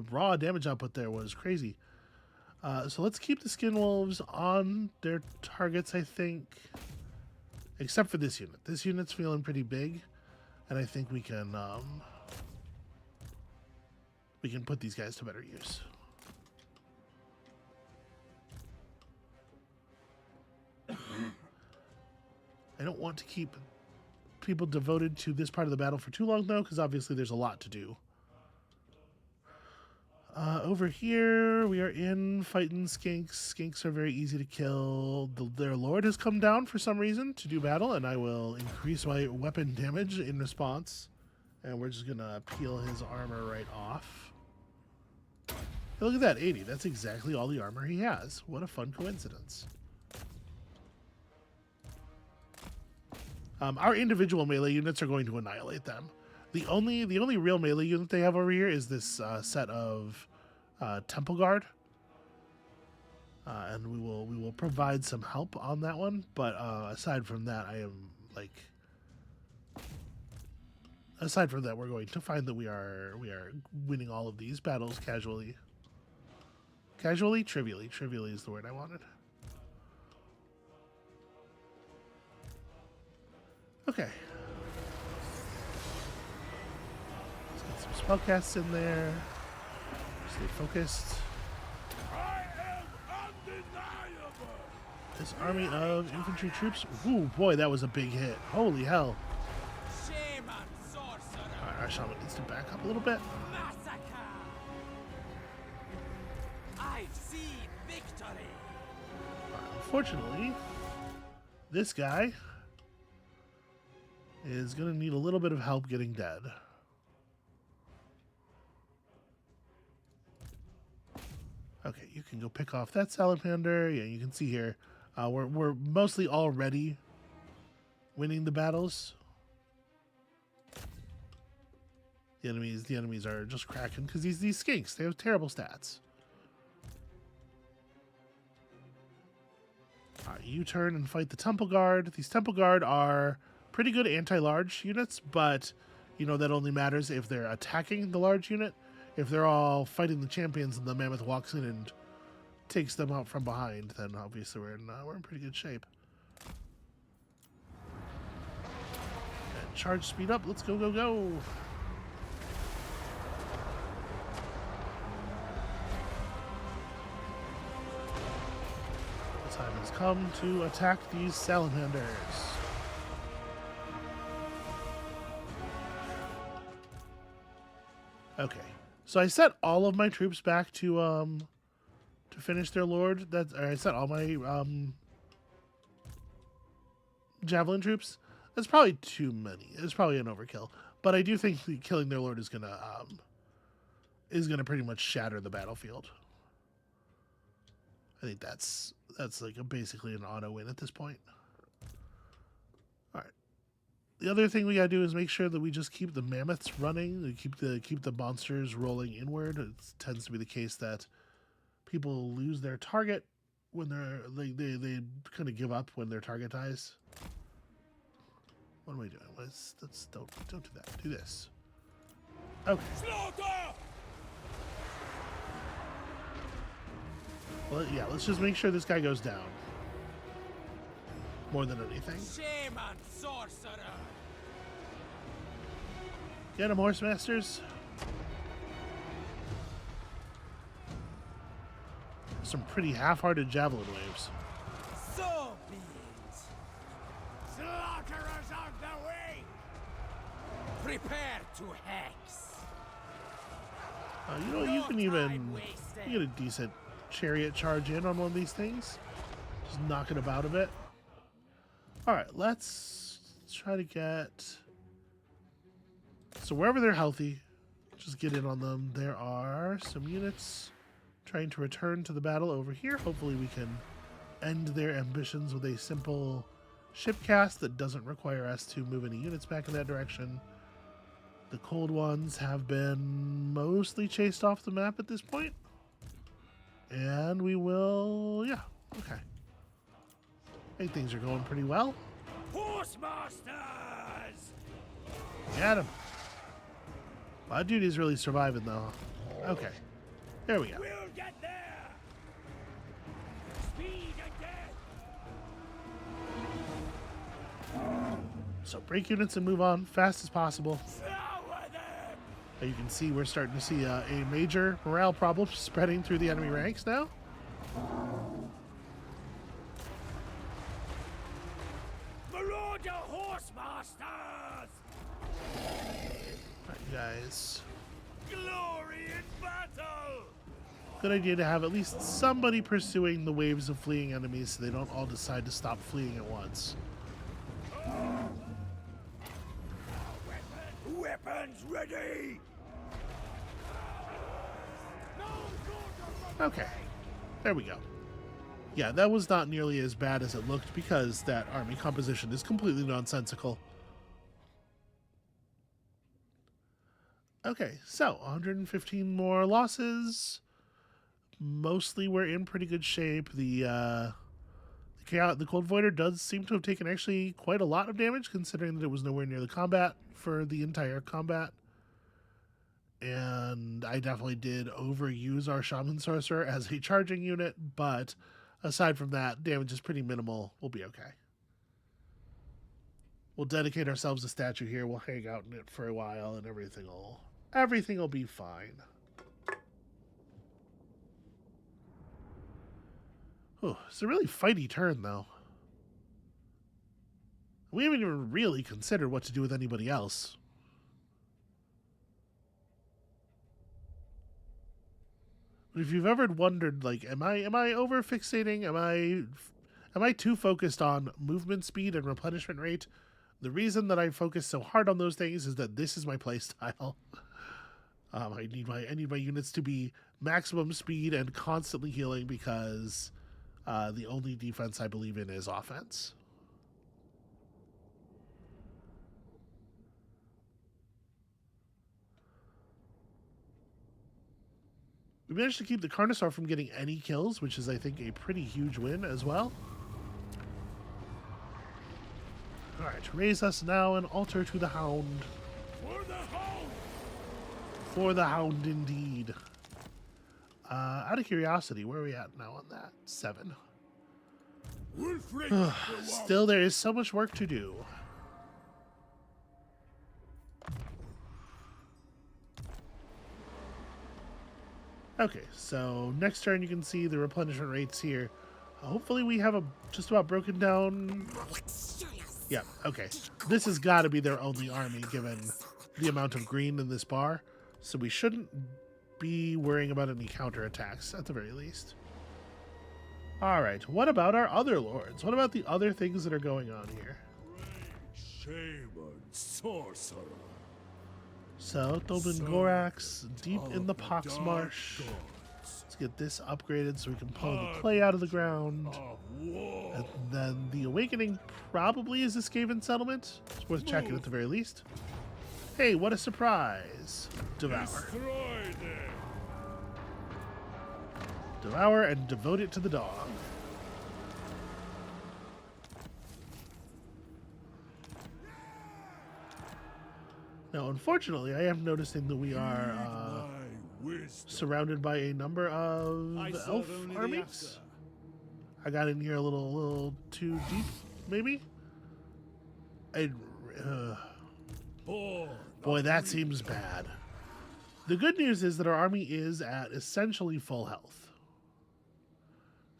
raw damage output there was crazy. So let's keep the skin wolves on their targets, I think. Except for this unit. This unit's feeling pretty big, and I think we can put these guys to better use. I don't want to keep people devoted to this part of the battle for too long, though, because obviously there's a lot to do. Over here, we are in fighting skinks. Skinks are very easy to kill. Their lord has come down for some reason to do battle, and I will increase my weapon damage in response. And we're just going to peel his armor right off. Hey, look at that, 80. That's exactly all the armor he has. What a fun coincidence. Our individual melee units are going to annihilate them. The only real melee unit they have over here is this set of Temple Guard, and we will provide some help on that one. But aside from that, aside from that, we're going to find that we are winning all of these battles casually. Casually, trivially is the word I wanted. Okay. Spellcasts in there. Stay focused. I am undeniable. This army of infantry troops. Ooh, boy, that was a big hit. Holy hell. Shame and sorcerer. Alright, our shaman needs to back up a little bit. Massacre. I see victory. Unfortunately, this guy is going to need a little bit of help getting dead. Okay, you can go pick off that salamander. Yeah, you can see here, we're mostly already winning the battles. The enemies are just cracking because these skinks, they have terrible stats. Alright, you turn and fight the Temple Guard. These Temple Guard are pretty good anti-large units, but you know that only matters if they're attacking the large unit. If they're all fighting the champions and the mammoth walks in and takes them out from behind, then obviously we're in pretty good shape. And charge speed up. Let's go, go, go. The time has come to attack these salamanders. Okay. So I set all of my troops back to finish their lord. I set all my javelin troops. That's probably too many. It's probably an overkill. But I do think killing their lord is gonna pretty much shatter the battlefield. I think that's like basically an auto win at this point. All right. The other thing we gotta do is make sure that we just keep the mammoths running. We keep the monsters rolling inward. It tends to be the case that people lose their target when they kind of give up when their target dies. What am I doing? Let's don't do that. Do this. Okay. Slaughter! Well, yeah. Let's just make sure this guy goes down. More than anything. Shame on sorcerer! Get him, horse masters. Some pretty half-hearted javelin waves. So be it. Slaughterers on the way! Prepare to hex! You know, you can even get a decent chariot charge in on one of these things. Just knock it about a bit. Alright, let's try to get... So wherever they're healthy, just get in on them. There are some units trying to return to the battle over here. Hopefully we can end their ambitions with a simple ship cast that doesn't require us to move any units back in that direction. The cold ones have been mostly chased off the map at this point. And we will... yeah, okay. I think things are going pretty well. Horsemasters! Got him. My dude is really surviving, though. Okay. There we go. We'll get there! Speed again! So break units and move on fast as possible. Flower them! You can see we're starting to see a major morale problem spreading through the enemy ranks now. Marauder horsemasters! Alright, guys. Glory in battle! Good idea to have at least somebody pursuing the waves of fleeing enemies so they don't all decide to stop fleeing at once. Weapons ready! Okay. There we go. Yeah, that was not nearly as bad as it looked because that army composition is completely nonsensical. Okay, so 115 more losses. Mostly we're in pretty good shape. The Cold Voider does seem to have taken actually quite a lot of damage, considering that it was nowhere near the combat for the entire combat. And I definitely did overuse our Shaman Sorcerer as a charging unit, but aside from that, damage is pretty minimal. We'll be okay. We'll dedicate ourselves a statue here. We'll hang out in it for a while, and everything will be fine. Oh, it's a really fighty turn, though. We haven't even really considered what to do with anybody else. But if you've ever wondered, like, am I over fixating? Am I too focused on movement speed and replenishment rate? The reason that I focus so hard on those things is that this is my playstyle. I need my units to be maximum speed and constantly healing because the only defense I believe in is offense. We managed to keep the Carnosaur from getting any kills, which is, I think, a pretty huge win as well. Alright, raise us now and altar to the Hound. For the Hound! For the Hound, indeed. Out of curiosity, where are we at now on that? 7. Wulfrik! Still, there is so much work to do. Okay, so next turn you can see the replenishment rates here. Hopefully we have just about broken down. Yeah, okay. This has got to be their only army given the amount of green in this bar. So we shouldn't be worrying about any counterattacks at the very least. All right, what about our other lords? What about the other things that are going on here? Shaman sorcerer. So, Tobin Gorax, deep in the Poxmarsh. Let's get this upgraded so we can pull the clay out of the ground. And then the Awakening probably is a Skaven settlement. It's worth checking at the very least. Hey, what a surprise! Devour. Devour and devote it to the dog. Now, unfortunately, I am noticing that we are surrounded by a number of elf armies. I got in here a little too deep, maybe? Boy, that seems bad. The good news is that our army is at essentially full health.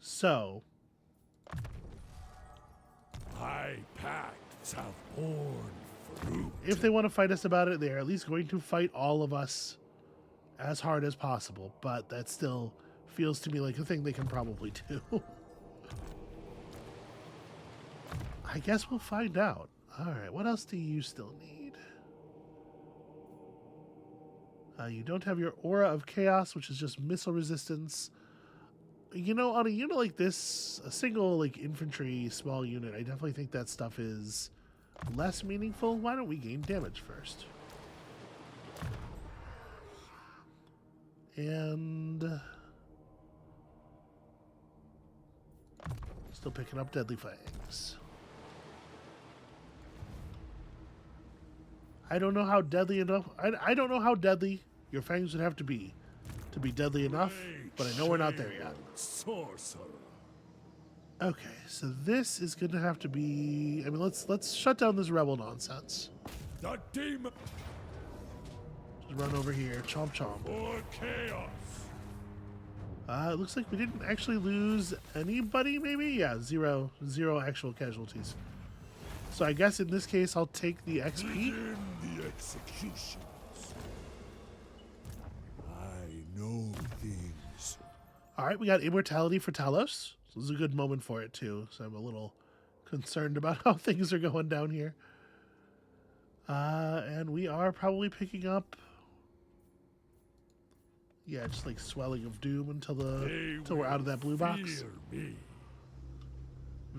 So, I packed have borne fruit. if they want to fight us about it, they're at least going to fight all of us as hard as possible. But that still feels to me like a thing they can probably do. I guess we'll find out. All right, what else do you still need? You don't have your Aura of Chaos, which is just missile resistance. You know, on a unit like this, a single like infantry small unit, I definitely think that stuff is less meaningful. Why don't we gain damage first? And still picking up Deadly Fangs. I don't know how deadly enough. I don't know how deadly your fangs would have to be deadly enough, but I know we're not there yet. Sorcerer. Okay, so this is going to have to be. I mean, let's shut down this rebel nonsense. The demon Just run over here, chomp chomp. or chaos. It looks like we didn't actually lose anybody. Maybe, yeah, zero actual casualties. So I guess in this case, I'll take the XP. Begin the executions. I know things. All right, we got Immortality for Talos. So this is a good moment for it, too. So I'm a little concerned about how things are going down here. And we are probably picking up... Yeah, just like Swelling of Doom until we're out of that blue box. Me.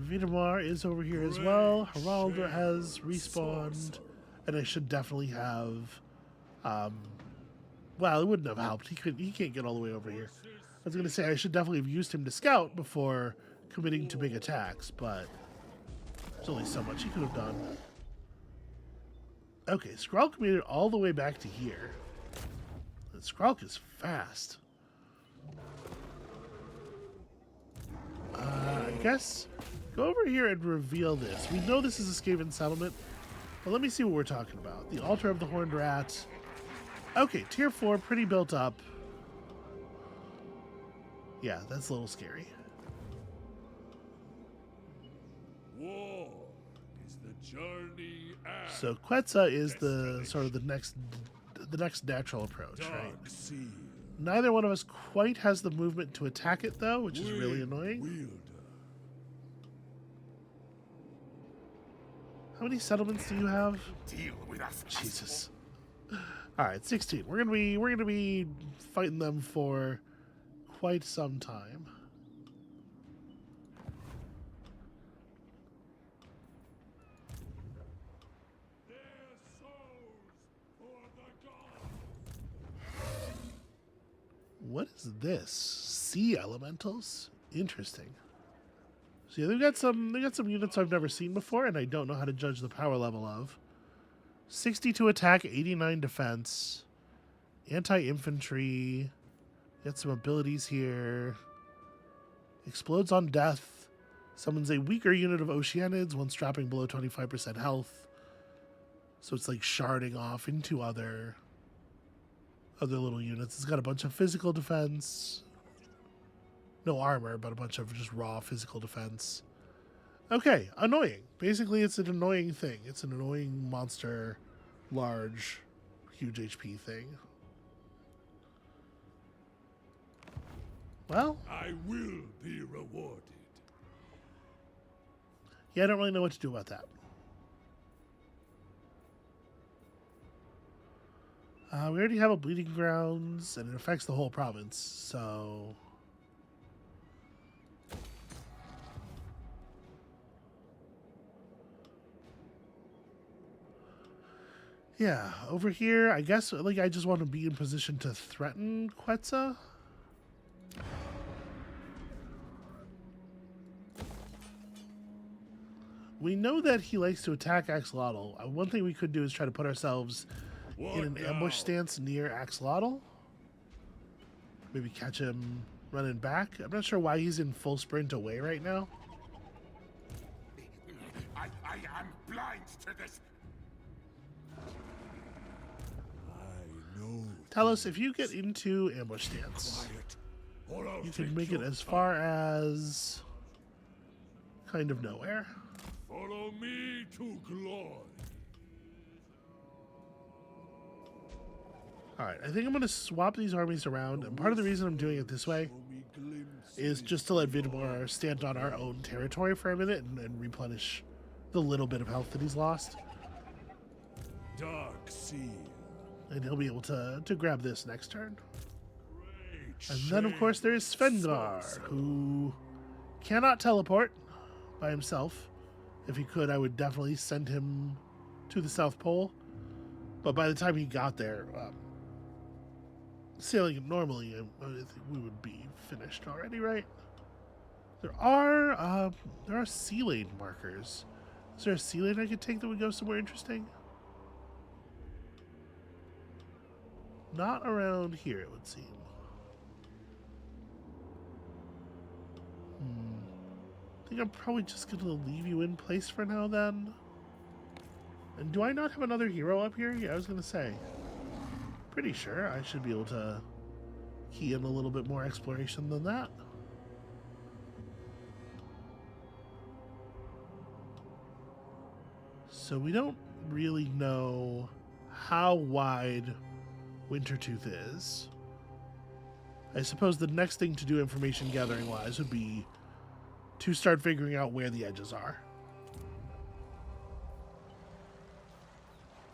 Vidamar is over here as well. Haraldra has respawned. And I should definitely have... well, it wouldn't have helped. He can't get all the way over here. I was going to say I should definitely have used him to scout before committing to big attacks, but there's only so much he could have done. Okay, Skrulk made it all the way back to here. And Skrulk is fast. I guess go over here and reveal this. We know this is a Skaven settlement, but let me see what we're talking about. The Altar of the Horned Rat. Okay, tier 4, pretty built up. Yeah, that's a little scary. War is the journey and So Quetzal is the sort of the next natural approach, right? sea. Neither one of us quite has the movement to attack it though, which is really annoying. Wielder. How many settlements do you have? Deal with us. Jesus. All right, 16. We're gonna be fighting them for quite some time. Their souls for the gods. What is this? Sea elementals? Interesting. So yeah, they got some units I've never seen before, and I don't know how to judge the power level of. 62 attack, 89 defense, anti-infantry. Got some abilities here. Explodes on death. Summons a weaker unit of Oceanids once dropping below 25% health. So it's like sharding off into other little units. It's got a bunch of physical defense. No armor, but a bunch of just raw physical defense. Okay, annoying. Basically, it's an annoying thing. It's an annoying monster, large, huge HP thing. Well, I will be rewarded. yeah, I don't really know what to do about that. We already have a bleeding grounds, and it affects the whole province, so... Yeah, over here, I guess, like, I just want to be in position to threaten Quetzal. We know that he likes to attack Axolotl. One thing we could do is try to put ourselves in an ambush stance near Axolotl. Maybe catch him running back. I'm not sure why he's in full sprint away right now. I am blind to this. I know. Talos, if you get into ambush stance, you can make it as far as kind of nowhere. Follow me to glory. Alright, I think I'm going to swap these armies around, and part of the reason I'm doing it this way is just to let Vidmar stand on our own territory for a minute and replenish the little bit of health that he's lost. Dark Seal. And he'll be able to grab this next turn. And then, of course, there is Svengar, who cannot teleport by himself. If he could, I would definitely send him to the South Pole. But by the time he got there, sailing it normally, I think we would be finished already, right? There are sea lane markers. Is there a sea lane I could take that would go somewhere interesting? Not around here, it would seem. I think I'm probably just going to leave you in place for now, then. And do I not have another hero up here? Yeah, I was going to say. Pretty sure I should be able to key in a little bit more exploration than that. So we don't really know how wide Wintertooth is. I suppose the next thing to do information gathering wise would be to start figuring out where the edges are.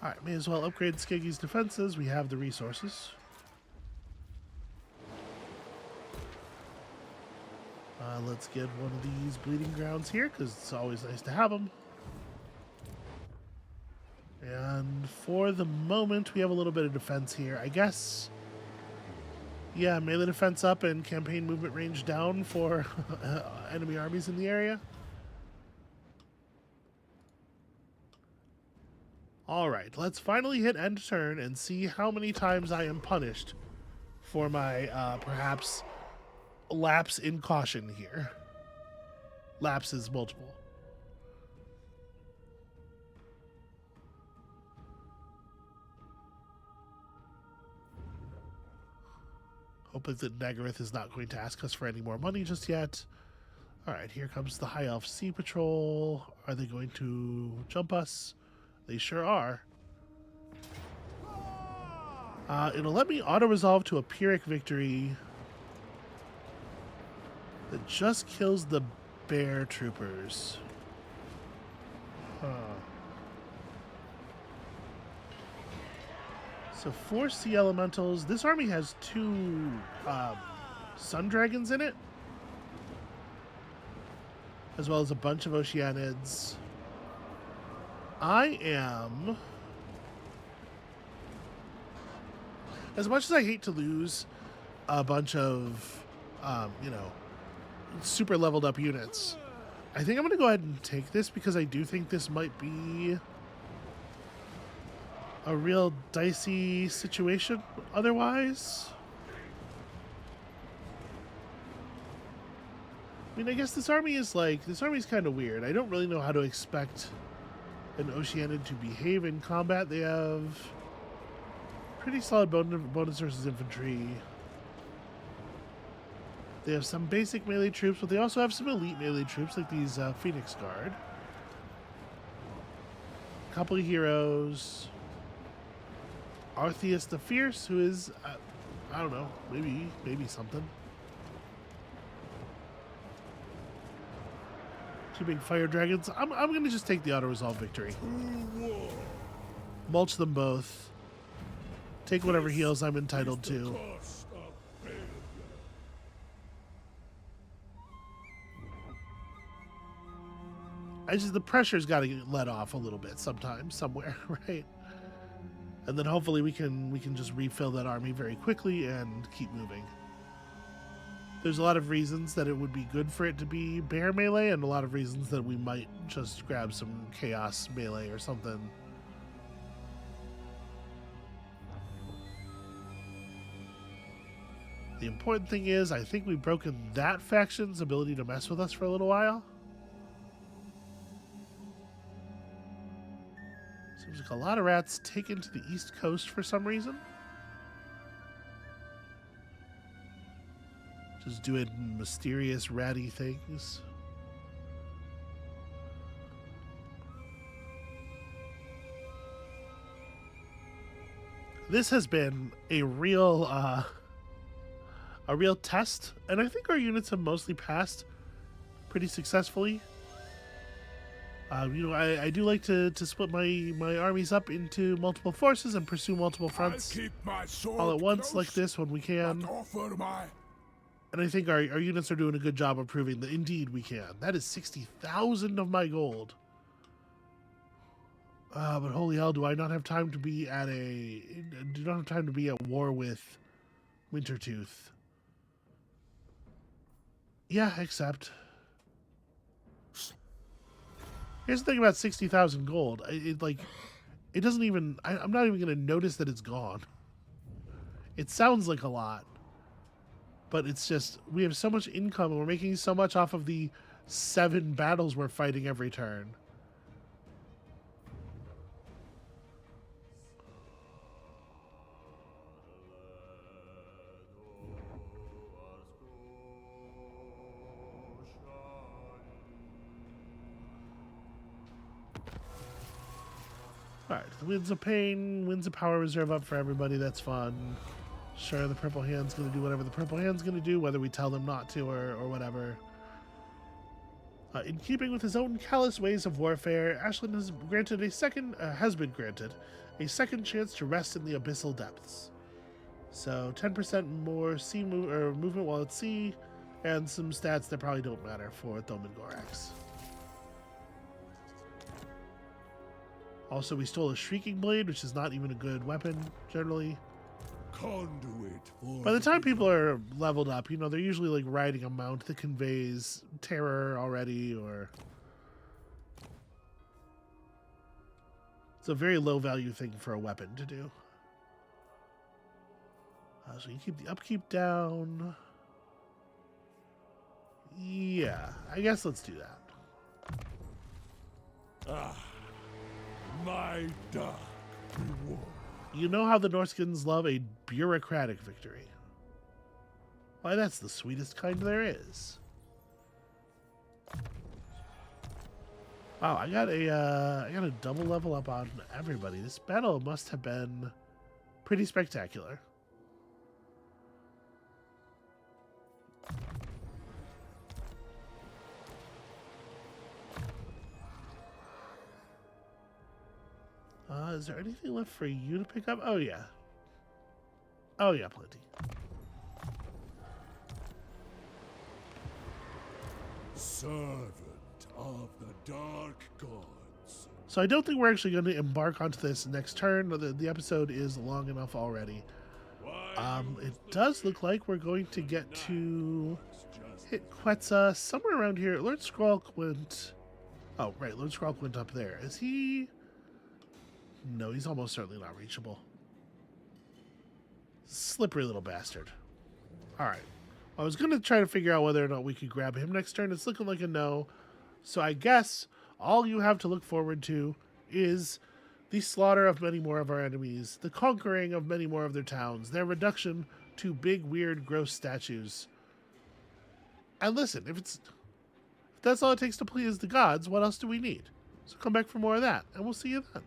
Alright, may as well upgrade Skeggy's defenses. We have the resources. Let's get one of these bleeding grounds here, because it's always nice to have them. And for the moment, we have a little bit of defense here. I guess, yeah, melee defense up and campaign movement range down for enemy armies in the area. Alright, let's finally hit end turn and see how many times I am punished for my, perhaps, lapse in caution here. Lapse is multiple. Hoping that Nagaroth is not going to ask us for any more money just yet. Alright, here comes the High Elf Sea Patrol. Are they going to jump us? They sure are. It'll let me auto-resolve to a Pyrrhic victory that just kills the bear troopers. So 4 sea elementals. This army has 2 sun dragons in it, as well as a bunch of Oceanids. I am, as much as I hate to lose a bunch of, super leveled up units, I think I'm going to go ahead and take this because I do think this might be a real dicey situation otherwise. I mean, I guess this army is kind of weird. I don't really know how to expect an Oceanid to behave in combat. They have pretty solid bonus versus infantry. They have some basic melee troops, but they also have some elite melee troops like these Phoenix Guard. A couple of heroes. Artheus the Fierce, who is, I don't know, maybe something. Two big fire dragons. I'm going to just take the auto-resolve victory. Mulch them both. Take whatever heals I'm entitled to. The pressure's got to get let off a little bit sometime, somewhere, right? And then hopefully we can just refill that army very quickly and keep moving. There's a lot of reasons that it would be good for it to be bear melee, and a lot of reasons that we might just grab some chaos melee or something. The important thing is, I think we've broken that faction's ability to mess with us for a little while. Seems like a lot of rats taken to the East Coast for some reason. Just doing mysterious ratty things. This has been a real test, and I think our units have mostly passed pretty successfully. I do like to split my armies up into multiple forces and pursue multiple fronts all at once like this when we can. And I think our units are doing a good job of proving that indeed we can. That is 60,000 of my gold. But holy hell, do I not have time to be at war with Wintertooth. Yeah, except here's the thing about 60,000 gold. It doesn't even, I'm not even going to notice that it's gone. It sounds like a lot, but it's just, we have so much income and we're making so much off of the 7 battles we're fighting every turn. Alright, the Winds of Pain, Winds of Power Reserve up for everybody, that's fun. Sure, the Purple Hand's going to do whatever the Purple Hand's going to do, whether we tell them not to or whatever. In keeping with his own callous ways of warfare, Ashlyn has been granted a second chance to rest in the abyssal depths. So 10% more sea movement while at sea, and some stats that probably don't matter for Thoman Gorax. Also, we stole a Shrieking Blade, which is not even a good weapon, generally. By the time people are leveled up, they're usually like riding a mount that conveys terror already, or it's a very low value thing for a weapon to do. So you keep the upkeep down. Yeah, I guess let's do that. My dark reward. You know how the Norskins love a bureaucratic victory. Why, that's the sweetest kind there is. Wow, I got a double level up on everybody. This battle must have been pretty spectacular. Is there anything left for you to pick up? Oh, yeah. Oh, yeah, plenty. Servant of the Dark Gods. So I don't think we're actually going to embark onto this next turn. The episode is long enough already. It does look like we're going to get to hit Quetzal somewhere around here. Lord Skrallquint. Oh, right. Lord Skrallquint up there. Is he... No, he's almost certainly not reachable. Slippery little bastard. Alright. I was going to try to figure out whether or not we could grab him next turn. It's looking like a no. So I guess all you have to look forward to is the slaughter of many more of our enemies, the conquering of many more of their towns, their reduction to big, weird, gross statues. And listen, if that's all it takes to please the gods, what else do we need? So come back for more of that, and we'll see you then.